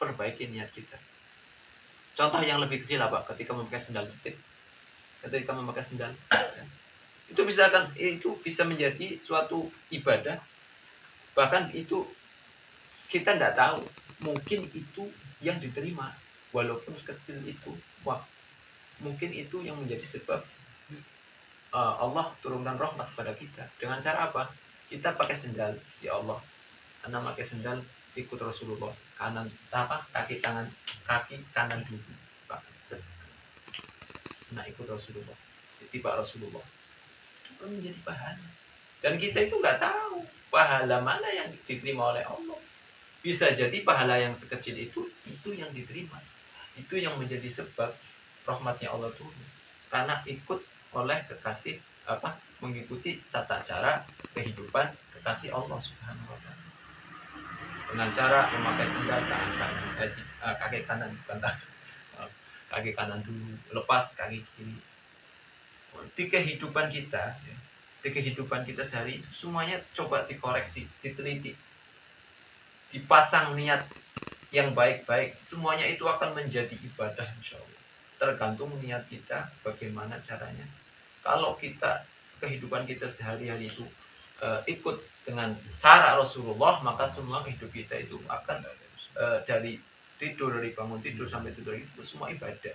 perbaiki niat kita. Contoh yang lebih kecil apa? Ketika memakai sendal jepit, ketika memakai sendal, itu bisa menjadi suatu ibadah. Bahkan itu kita tidak tahu, mungkin itu yang diterima, walaupun sekecil itu. Wah, mungkin itu yang menjadi sebab Allah turunkan rahmat kepada kita. Dengan cara apa? Kita pakai sendal, ya Allah, ana pakai sendal ikut Rasulullah, kaki kanan dulu, nah ikut Rasulullah, tiba Rasulullah, itu menjadi pahala. Dan kita itu nggak tahu pahala mana yang diterima oleh Allah. Bisa jadi pahala yang sekecil itu yang diterima, itu yang menjadi sebab rahmatnya Allah turun, karena ikut oleh kekasih mengikuti tata cara kehidupan kekasih Allah Subhanahu wa taala. Dengan cara memakai sendal kaki kanan, kaki kanan dulu, lepas kaki kiri. Di kehidupan kita sehari, semuanya coba dikoreksi, diteliti, dipasang niat yang baik-baik. Semuanya itu akan menjadi ibadah insya Allah. Tergantung niat kita bagaimana caranya. Kalau kehidupan kita sehari-hari itu ikut dengan cara Rasulullah, maka semua hidup kita itu akan dari bangun tidur sampai tidur itu semua ibadah.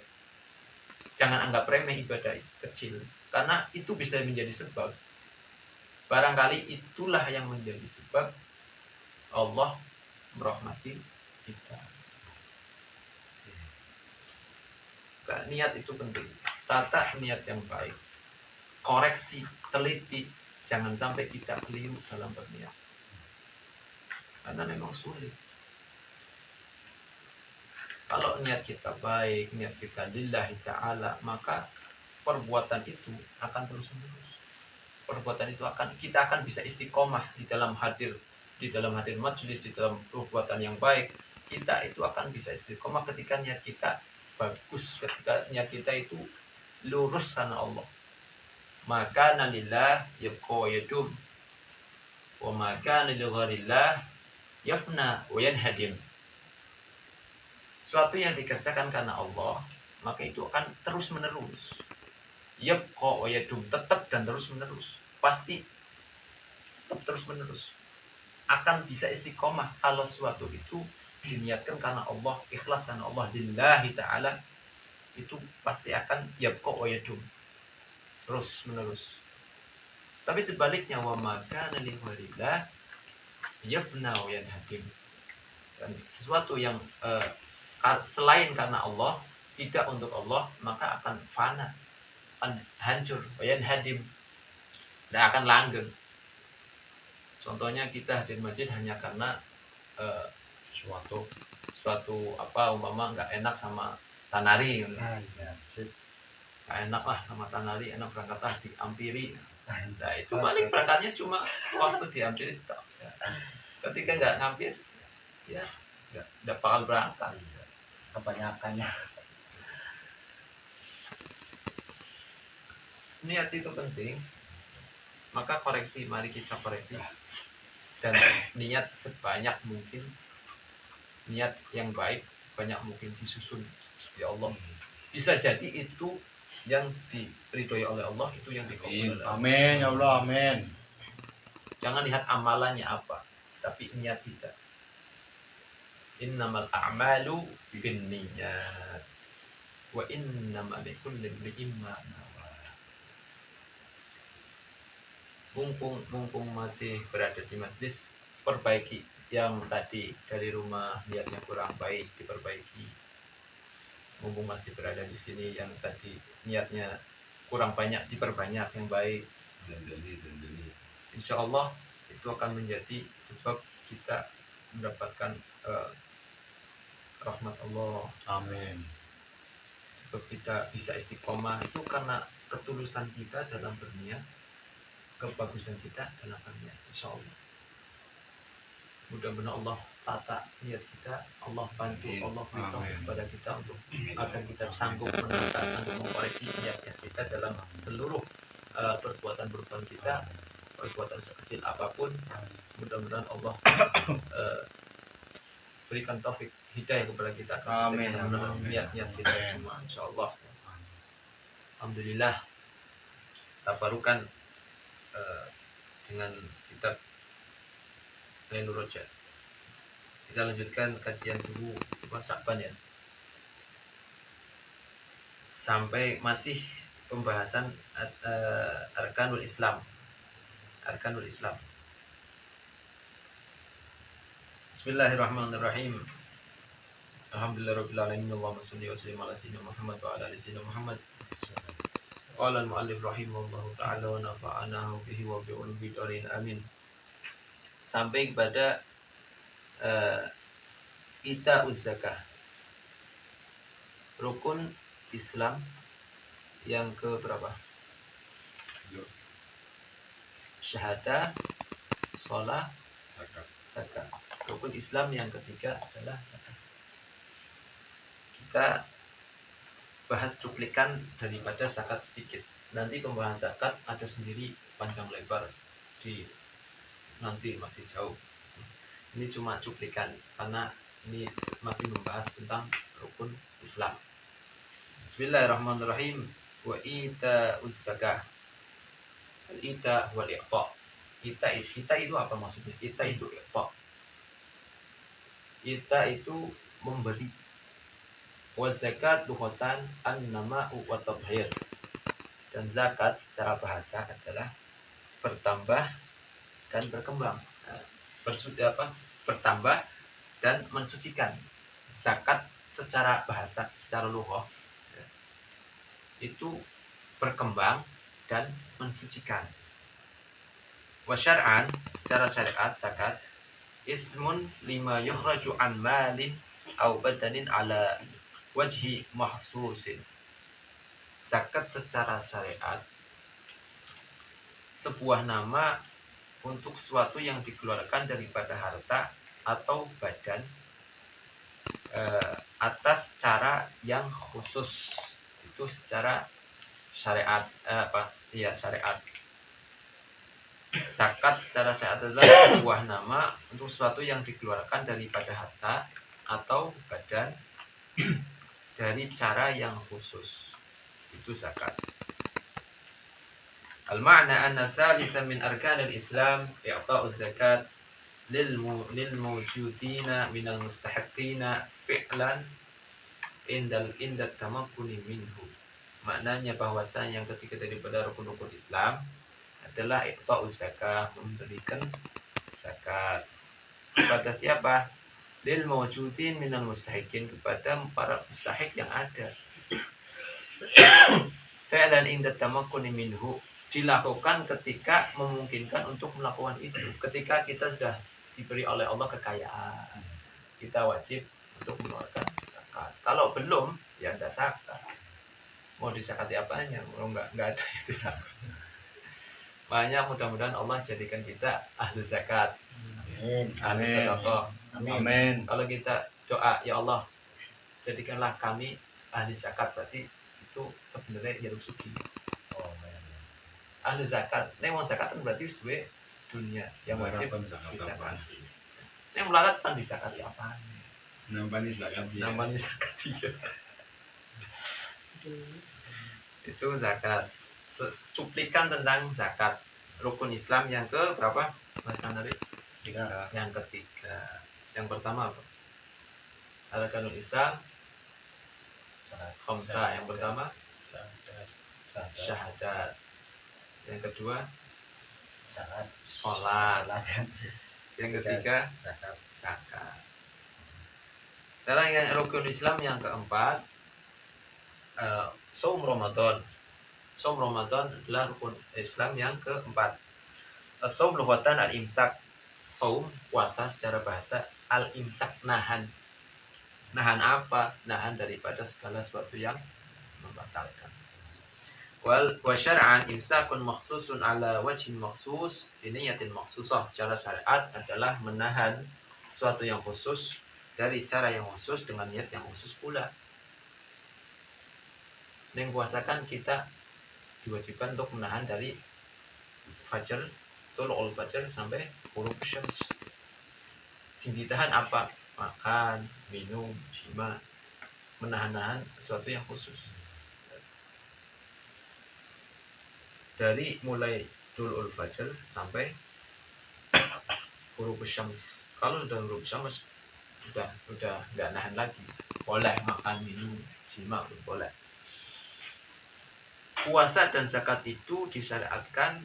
Jangan anggap remeh ibadah kecil, karena itu bisa menjadi sebab. Barangkali itulah yang menjadi sebab Allah merahmati kita. Niat itu penting. Tata niat yang baik, koreksi, teliti, jangan sampai kita keliru dalam berniat, karena memang sulit. Kalau niat kita baik, niat kita lillahi ta'ala, maka perbuatan itu akan terus menerus. Perbuatan itu kita akan bisa istiqomah di dalam hadir majelis, di dalam perbuatan yang baik. Kita itu akan bisa istiqomah ketika niat kita bagus ketika niat kita itu lurus karena Allah. Maka nalillah yabqa yadum wa maka nalillah yafna wa yanhadim. Suatu yang dikerjakan karena Allah, maka itu akan terus menerus. Yabqa wa yadum, tetap dan terus menerus. Pasti tetap terus menerus. Akan bisa istiqomah kalau suatu itu diniatkan karena Allah, ikhlas karena Allah, lillahi ta'ala, itu pasti akan yabqa wa yadum, terus menerus. Tapi sebaliknya, wa maka nalillah yafna wa yanhadim, dan sesuatu yang selain karena Allah, tidak untuk Allah, maka akan fana, akan hancur, wa yanhadim, dan akan langgeng. Contohnya kita hadir masjid hanya karena suatu apa umpama nggak enak sama tanari, nggak enak lah sama tanari, enak berangkat lah diampiri. Nah itu paling berangkatnya cuma waktu diampiri. Ketika nggak ngampir, ya nggak bakal berangkat. Kebanyakannya. Niat itu penting, maka koreksi, mari kita koreksi dan niat sebanyak mungkin, niat yang baik sebanyak mungkin disusun ya Allah. Bisa jadi itu yang diridhoi oleh Allah, itu yang dikabul oleh Allah. Amin ya Allah, amin. Jangan lihat amalannya apa, tapi niat kita. Innamal a'malu binniyat wa innamal likulli imrin ma nawa. Mumpung masih berada di majelis, perbaiki yang tadi dari rumah niatnya kurang baik, diperbaiki. Mumpung masih berada di sini, yang tadi niatnya kurang banyak, diperbanyak yang baik. Insya Allah itu akan menjadi sebab kita mendapatkan rahmat Allah. Amin. Sebab kita bisa istiqomah itu karena ketulusan kita dalam berniat, kebagusan kita dalam berniat. Insya Allah. Mudah-mudahan Allah tata niat kita, Allah bantu, Allah beritahu kepada kita untuk agar kita sanggup menata, sanggup mengkoreksi niat-niat kita dalam seluruh perbuatan kita, perbuatan sekecil apapun. Mudah-mudahan Allah berikan taufik hidayah kepada kita. Amin. Niat-niat kita semua, insya Allah. Alhamdulillah, tabarukan dengan kitab Ainur Rajah. Kita lanjutkan kajian dulu Sya'ban ya. Sampai masih pembahasan Arkanul Islam. Arkanul Islam. Bismillahirrahmanirrahim. Alhamdulillahirabbil alamin. Allahumma shalli wa sallim ala sayyidina Muhammad wa ala ali sayyidina Muhammad. Qala al-mu'allif rahimahullahu ta'ala wa nafa'ana bihi wa bi ulumi darin amin. Sampai kepada ita'uz zakah, rukun Islam yang ke berapa? Syahadah, sholat, zakat. Rukun Islam yang ketiga adalah zakat. Kita bahas cuplikan daripada zakat sedikit. Nanti pembahasan zakat ada sendiri panjang lebar, di nanti masih jauh. Ini cuma cuplikan karena ini masih membahas tentang rukun Islam. Bismillahirrahmanirrahim. Wa ita'uz zakah. Al-ita wal iqta. Ita itu apa maksudnya? Ita itu iqta. Ita itu memberi. Wa zakat lughatan an-nama'u wa tabhir. Dan zakat secara bahasa adalah bertambah dan berkembang. Bertambah dan mensucikan. Zakat secara bahasa, secara lughah itu berkembang dan mensucikan. Wa syar'an, secara syariat, zakat ismun lima yukhraju an malin aw badanin ala wajhi mahsusin. Zakat secara syariat sebuah nama untuk suatu yang dikeluarkan daripada harta atau badan atas cara yang khusus. Itu secara syariat syariat. Zakat secara syariat adalah sebuah nama untuk sesuatu yang dikeluarkan daripada harta atau badan dari cara yang khusus. Itu zakat. Al-ma'na anna thalitha min arkanil Islam i'ta'u zakat lil mawjudina minal mustahiqina fi'lan inda tamakkuni minhu. Maknanya bahwasanya yang ketiga daripada rukun-rukun Islam adalah i'ta'u zakat, memberikan zakat kepada siapa? Lil mawjudin minal mustahiqin, kepada para mustahik yang ada. Fi'lan inda tamakkuni minhu, dilakukan ketika memungkinkan untuk melakukan itu. Ketika kita sudah diberi oleh Allah kekayaan, kita wajib untuk mengeluarkan zakat. Kalau belum, ya tidak zakat. Mau disakati apanya? Kalau enggak ada yang disakat. Makanya mudah-mudahan Allah jadikan kita ahli zakat, ahli sedekah. Amin. Kalau kita doa, ya Allah jadikanlah kami ahli zakat, berarti itu sebenarnya ya rezeki. Ahli zakat, ini mau zakat kan berarti sebagai dunia yang wajib dizakat. Ini melarat kan disakati apa? Nampani zakat dia. Namanya zakat dia. Itu zakat. Cuplikan tentang zakat. Rukun Islam yang ke berapa? Mas Nari? Yang ketiga. Yang pertama apa? Arkanul Islam khamsah. Yang pertama syahadat. Yang kedua sholat. Yang ketiga zakat. Sekarang yang rukun Islam yang keempat, saum Ramadan. Saum Ramadan adalah rukun Islam yang keempat. Saum lughatan al-imsak. Saum puasa secara bahasa, al-imsak nahan. Nahan apa? Nahan daripada segala sesuatu yang membatalkan. Wa syar'an imsakun makhsusun ala wajhin makhsus bi niyatin makhsusah. Secara syariat adalah menahan sesuatu yang khusus dari cara yang khusus dengan niat yang khusus pula. Yang puasakan kita diwajibkan untuk menahan dari fajar, tulu'ul fajar sampai ghurub syams. Sing ditahan apa? Makan, minum, jima, menahan-nahan sesuatu yang khusus. Dari mulai tulu'ul fajar sampai ghurub syams. Kalau sudah ghurub syams udah nggak nahan lagi. Boleh makan, minum, jima pun boleh. Puasa dan zakat itu disyariatkan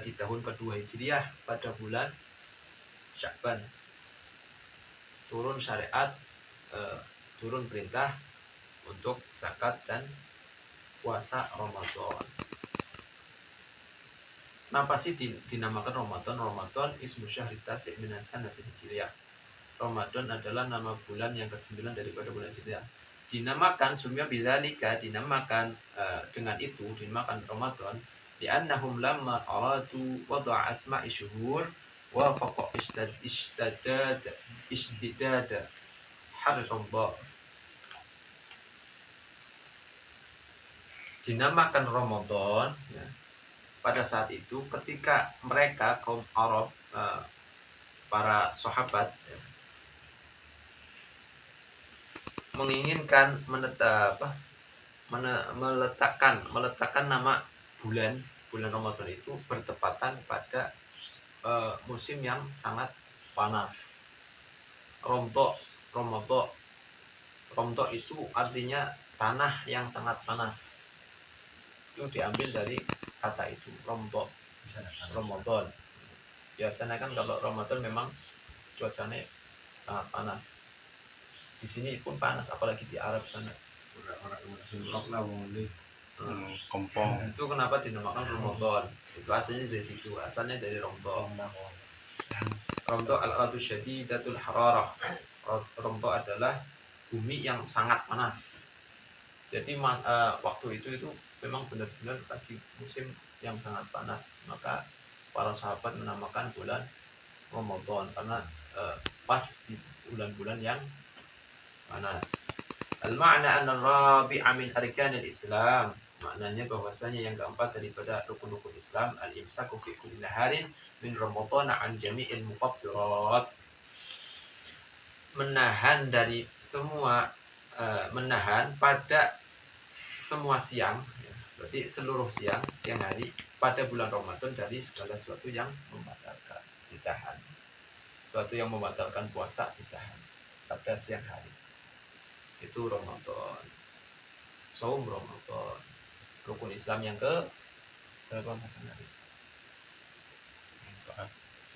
di tahun kedua Hijriah pada bulan Sya'ban. Turun syariat, turun perintah untuk zakat dan puasa Ramadan. Kenapa sih dinamakan Ramadan? Ramadan ismu syahri tasik min sanati Hijriah. Ramadan adalah nama bulan yang ke-9 daripada bulan Hijriah. Dinamakan sumya bidzalika, dinamakan dengan itu, dinamakan Ramadan li'annahum lamma aradu wada'a asma'i syuhur wa faqa ishtidad har Ramadan. Dinamakan Ramadan ya, pada saat itu ketika mereka kaum Arab, para sahabat ya, menginginkan meletakkan nama bulan Ramadan itu bertepatan pada musim yang sangat panas. Romto itu artinya tanah yang sangat panas. Itu diambil dari kata itu, romto, Ramadan. Biasanya kan kalau Ramadan memang cuacanya sangat panas. Di sini pun panas, apalagi di Arab sana. Kompong. Itu kenapa dinamakan Ramadan? Itu asalnya dari situ, asalnya dari Romto. Romto al-ardu syadidatul hararah. Romto adalah bumi yang sangat panas. Jadi waktu itu memang benar-benar lagi musim yang sangat panas. Maka para sahabat menamakan bulan Ramadan karena pas di bulan-bulan yang panas. Al-ma'na anna rabi'a min arkanil Islam. Maknanya bahwasanya yang keempat daripada rukun-rukun Islam al-imsaku fi kulli naharin min Ramadan an jami'il mufattirat. Menahan dari semua menahan pada semua siang, ya, berarti seluruh siang hari pada bulan Ramadan dari segala sesuatu yang membatalkan, ditahan. Sesuatu yang membatalkan puasa ditahan pada siang hari. Itu Ramadan. Saum Ramadan. Rukun Islam yang ke berapa Mas Nari?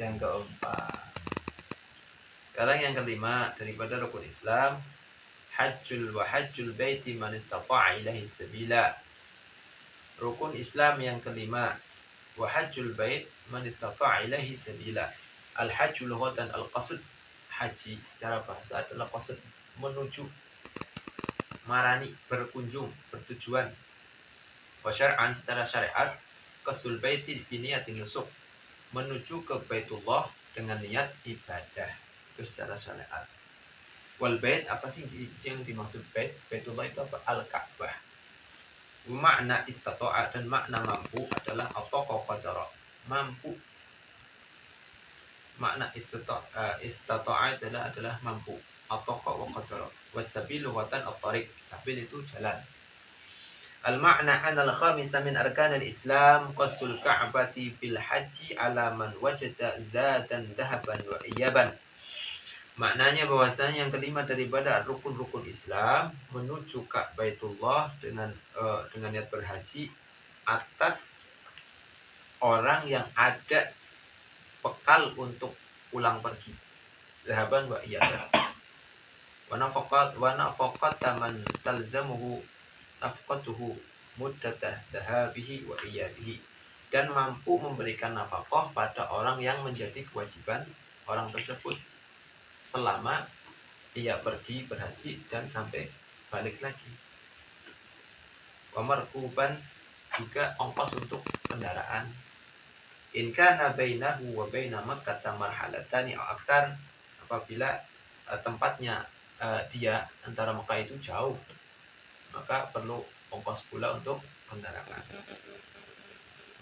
Yang keempat. Sekarang yang kelima daripada rukun Islam, hajjul baiti man istata'a ilaihi sabila. Rukun Islam yang kelima, wa hajjul bait man istata'a ilaihi sabila. Al-hajju lughatan al-qasd. Haji secara bahasa adalah qasd, menuju, marani, berkunjung, bertujuan. Wa syar'an secara syariat, qasdul baiti bi niyatin nusuk, menuju ke Baitullah dengan niat ibadah. Itu secara syariat. Wal bait, apa sih yang dimaksud bait? Baitullah itu apa? Al-Ka'bah. Makna istata'a dan makna mampu adalah ataqa qadara, mampu. Makna istata'a adalah mampu, ataqa wa qadara. Wasabilu watan at-tariq, sabil itu jalan. Al-ma'na anal khamisa min arkanil Islam qasul ka'bati bil haji ala man wajada zadan dahaban wa iyaban. Maknanya bahwasanya yang kelima daripada rukun-rukun Islam menuju ke Baitullah dengan niat berhaji atas orang yang ada bekal untuk pulang pergi. Zahaban wa iyaban. Wa nafaqat man talzamuhu nafqatuhu muddatah dhahabihi wa iyadihi, dan mampu memberikan nafkah pada orang yang menjadi kewajiban orang tersebut selama ia pergi berhaji dan sampai balik lagi. Wa markuban, juga ongkos untuk kendaraan. In kana bainahu wa baina Makkah marhalatani aw aktsar, apabila tempatnya dia antara Mekah itu jauh, maka perlu ongkos pula untuk kendaraan.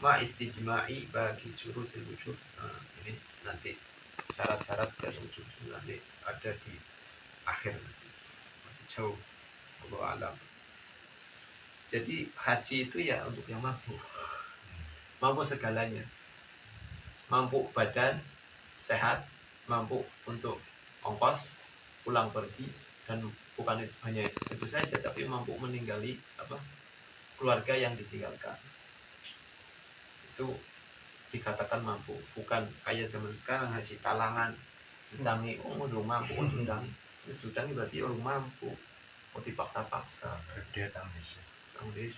Ma istijma'i bagi syurutul wujud. Ini nanti syarat-syarat dan wujud nanti ada di akhir, masih jauh, Allah alam. Jadi haji itu ya untuk yang mampu segalanya, mampu badan sehat, mampu untuk ongkos pulang pergi, dan bukan hanya itu saja, tapi mampu meninggali keluarga yang ditinggalkan. Itu dikatakan mampu, bukan kayak zaman sekarang haji talangan, utangi, belum mampu utangi. Utangi berarti orang mampu, mau dipaksa-paksa. Dia tangis. Sampai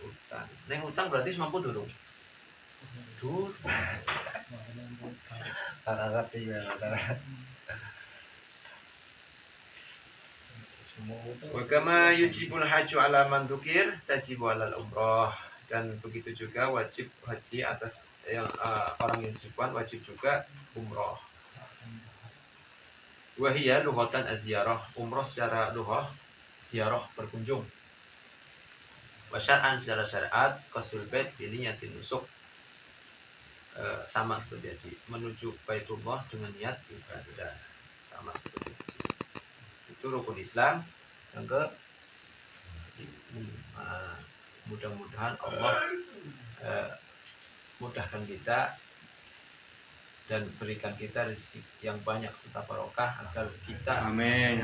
utang. Neng utang berarti mampu durung. Rata-rata ya, Wa kama yujibul hajju ala man dzukir tajibu alal umrah, dan begitu juga wajib haji atas yang orang yang disebutkan, wajib juga umrah. Wa hiya lughatan az-ziyarah, umrah secara lughah ziarah, berkunjung. Wa syar'an secara syariat qasdul bait bi niyatin nusuk, sama seperti haji, menuju Baitullah dengan niat ibadah, sama seperti haji. Itu rukun Islam yang ke mudah-mudahan Allah mudahkan kita dan berikan kita rezeki yang banyak serta barokah, agar kita Amin.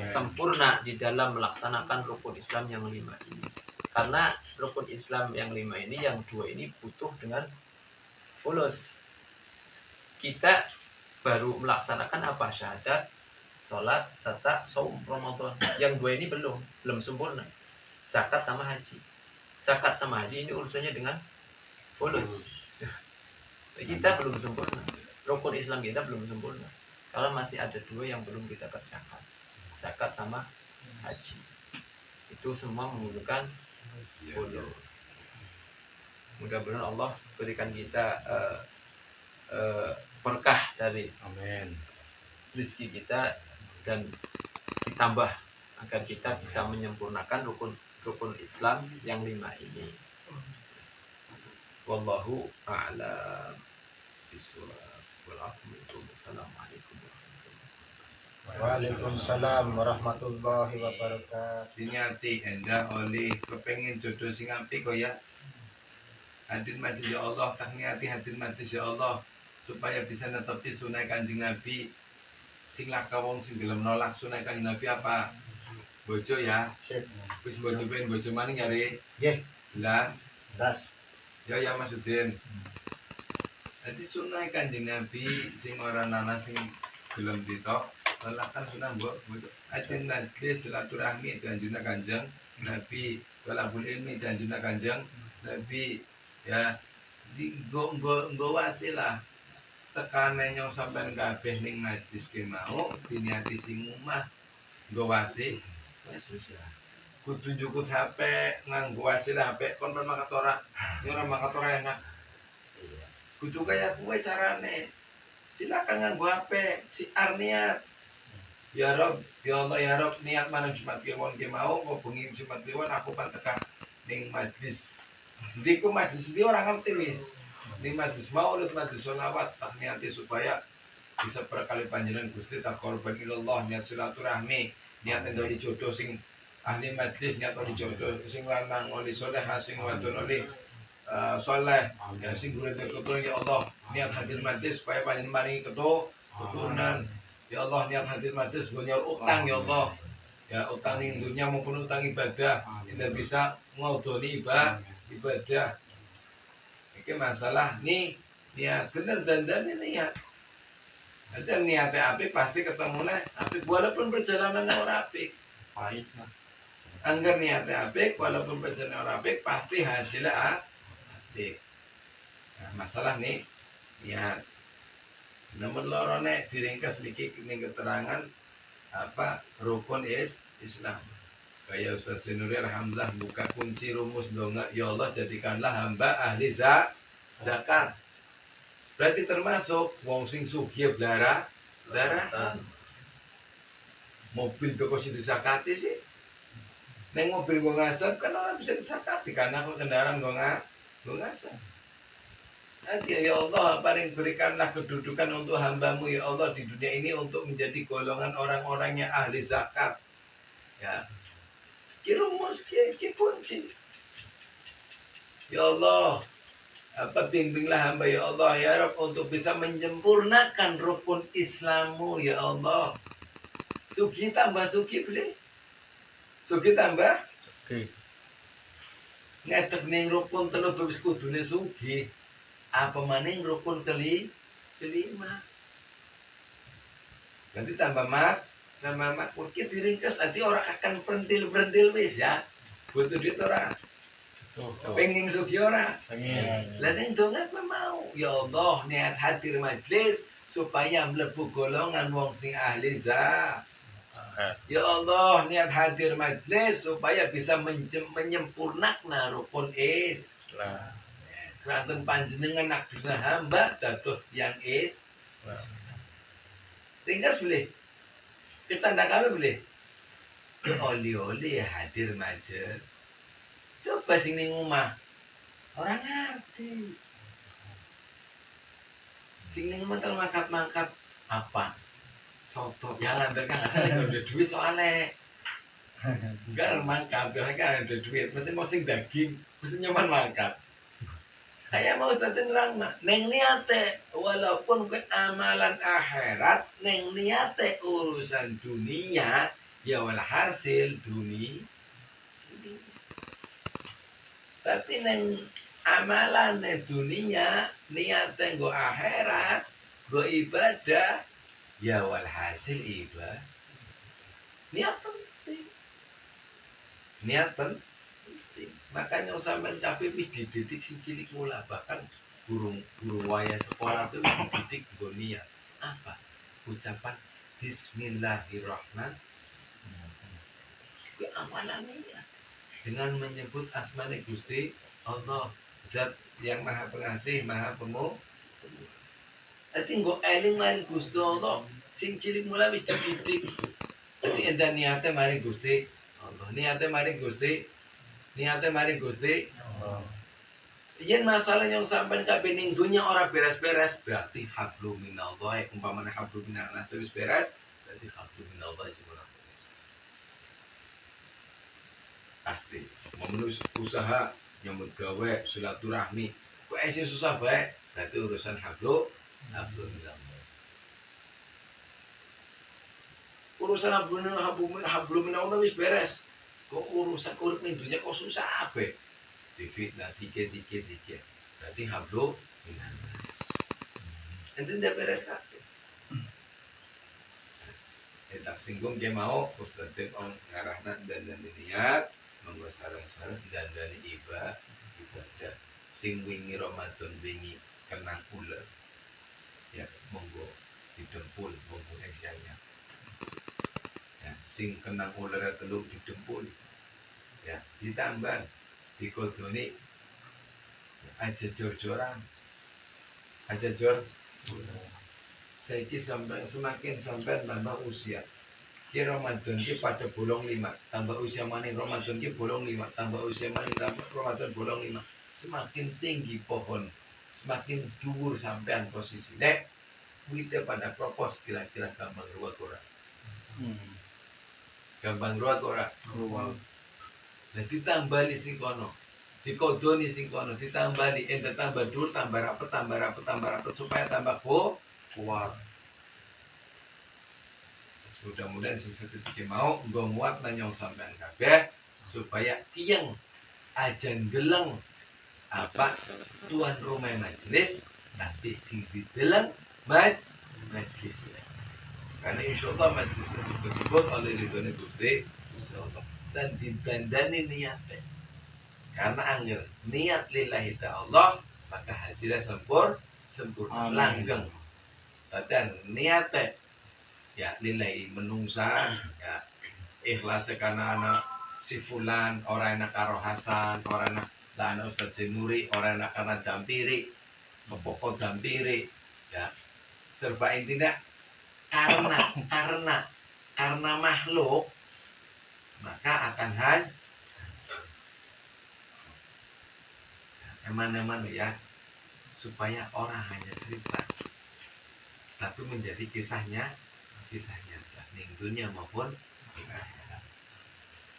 sempurna di dalam melaksanakan rukun Islam yang 5 ini. Karena rukun Islam yang 5 ini, yang 2 ini butuh dengan fulus. Kita baru melaksanakan apa? Syahadat, sholat, serta saum Ramadan. Yang 2 ini belum sempurna. Zakat sama haji. Zakat sama haji ini urusannya dengan fulus. Kita belum sempurna. Rukun Islam kita belum sempurna. Kalau masih ada 2 yang belum kita kerjakan, zakat sama haji. Itu semua membutuhkan fulus. Mudah-mudahan Allah berikan kita berkah dari amin rezeki kita dan ditambah agar kita bisa menyempurnakan rukun Islam yang 5 ini. Wallahu a'lam bishawab. Wassalamualaikum Waalaikumsalam warahmatullahi wabarakatuh. Dinyati enda oleh kepengen jodoh sing apik kok ya. Hadir majlis ya Allah, tak niati hadir majlis ya Allah supaya bisa netepi sunai Kanjeng Nabi. Sing laka wong sing gelem nolak sunai Kanjeng Nabi apa? Bojo ya. Sip. Wis bojo ben bojo maning ya, Re. Nggih, Jelas. das. Ya Mas Udin. Jadi sunai Kanjeng Nabi sing ora nana sing gelem ditok lakan sunah mbok ajeng najis silaturahmi anjuna Kanjeng Nabi walabul ilmi anjuna Kanjeng Nabi ya di nggo wasilah tekane nyong sampean kabeh ning majlis ki mau diniati sing omah nggo wasi wis sudah kudu njukut HP nganggo wasilah HP kon mangkat ora ora mangkat ora enak kudu kaya kowe carane silakan nganggo HP si niat ya Rob ya Allah ya Rob niat mana Jumat Kliwon ki mau kok bengi Jumat Kliwon aku pan tekan ning majlis ndiku majlis ndi ora ngerti wis ning majlis maulid majlis sholawat tak niati supaya bisa berkali panjenengan Gusti tak korban ilallah niat silaturahmi niat endo jodoh sing ahli majlis niat endo jodoh sing lanang oli soleh sing wadon oli soleh ya sing gurih keturunan ya Allah niat hadir majlis supaya panjenengan maringi keturunan ya Allah niat hadir majlis nyor utang ya Allah ya utang ning dunia maupun utang ibadah tidak bisa ngaudoni ibadah iki masalah nih niat bener dandan ini ya ada niatnya apik pasti ketemunya apik walaupun perjalanan ora apik Pahit. anggar niatnya apik walaupun perjalanan ora apik pasti hasilnya apik nah, masalah nih niat nomor lorone diringkas niki ning keterangan apa rukun Islam kayak Ustaz Sinuri alhamdulillah buka kunci rumus donga ya Allah jadikanlah hamba ahli zakat berarti termasuk wong sing sugih blara mobil kok sing disakati sih neng mobil gua ngasap kan orang bisa disakati karena aku kendaraan gua ngasap nanti ya Allah paling berikanlah kedudukan untuk hambamu ya Allah di dunia ini untuk menjadi golongan orang-orang yang ahli zakat ya kirumus ki kunci ya Allah apa bimbinglah hamba ya Allah ya Rabb untuk bisa menyempurnakan rukun Islammu ya Allah sugi tambah sugi beli sugi tambah Oke. ngetek ning rukun telu wis kudune sugi apa maning rukun kelima nanti tambah mak mungkin diringkes nanti orang akan berendil wis ya butuh duit orang pengen sugi orang Pengen. lah ning donga mau ya Allah niat hadir majlis supaya mlebu golongan wong sing ahli ya Allah niat hadir majlis supaya bisa menyempurnakan rukun Islam Ranten panjenengan nak dengan hamba dados tiang ringkas boleh kecanda kami boleh oli hadir majlis coba sing ning omah orang ngerti sing ning omah tau mangkat apa contoh jangan terkang asal ada duit soalnya enggak mangkat kan ada duit mesti daging mesti nyaman mangkat saya mau nerang neng niate walaupun ke amalan akhirat neng niate urusan dunia ya walhasil dunia tapi neng amalan neng dunia niate go akhirat go ibadah ya walhasil ibadah niat penting makanya sampean kabeh wis dididik sing cilik mula bahkan burung wayah sekolah itu dididik nggo niat apa ucapan bismillahirrahmanirrahim ku amalan niat dengan menyebut asmane Gusti Allah zat yang maha pengasih maha pemurah. Jadi nggo eling maring Gusti Allah Sing cilik mulai wis dididik. Dadi enten niate mari Gusti Allah. Niate mari Gusti. Niate mari Gusti. Yen masalah yang sampean kabeh ning dunya ora beres-beres, berarti hablum minallah, umpamane hablum minallah wis beres, berarti hablum minallah sing ora beres. Pasti. Mau usaha nyambut gawe, silaturahmi, kok sing susah bae, berarti urusan hablum minallah. Urusan hablum minallah wis beres. Kok urusan urip ning dunya kok susah bae. Difitnah dikit. Berarti hablum minallah. Ente ndak beres kabeh. Tak singgung dia mau Ustaz Tim on ngarahna dan niat monggo sareng-sareng dandani ibadah sing wingi Ramadan wingi kenang uler. Ya monggo didempul monggo esianya. Ya sing kenang uler telu didempul. Ya ditambah dikodoni aja jor-joran. Aja jor. Saiki semakin sampai tambah usia. Ki Ramadan ki pada bolong 5, tambah usia maning Ramadan ki bolong 5, tambah usia maning tambah Ramadan bolong 5. Semakin tinggi pohon, semakin dhuwur sampean posisi. Nek wite pada propos kira-kira gampang ruwet ora. Gampang ruwet ora. Ruwet. Lah ditambali sing kono. Dikodoni sing kono, ditambali ente tambah dhuwur, tambah rapet supaya tambah kuat. Mudah-mudahan sesuatu mau gue muat nanya sampean kabeh supaya tiang ajan geleng apa tuan rumah majelis nanti sing dideleng majelis. Karena insya Allah majelis tersebut oleh ridhonya Gusti dan didandani niatnya. Karena angel niat lillahi ta'ala maka hasilnya sempurna langgeng. Dan niatnya ya lillahi menungsa ya ikhlas karena anak si fulan orang enak karo Hasan orang enak lana Ustaz Zinuri orang enak karena dampiri pokok dampiri ya serba intinya karena makhluk maka akan eman-eman ya supaya orang hanya cerita tapi menjadi kisahnya ning dunia maupun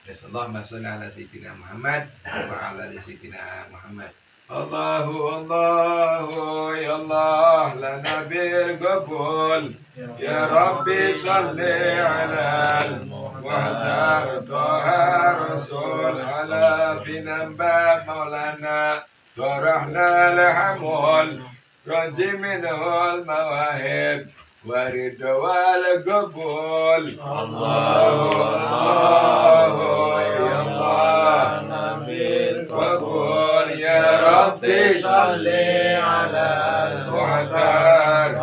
Allahumma sholli ala sayyidina Muhammad wa ala ali sayyidina Muhammad. Allahu ya Allah lana bil qabul ya Rabbi sholli ala al-muhtar taha rasul ala finamba maulana farahna lahamul raji minhul mawahib warid wal qabul Allahu ya Allah nabil qabul ya Rabbi salli ala al-muhtar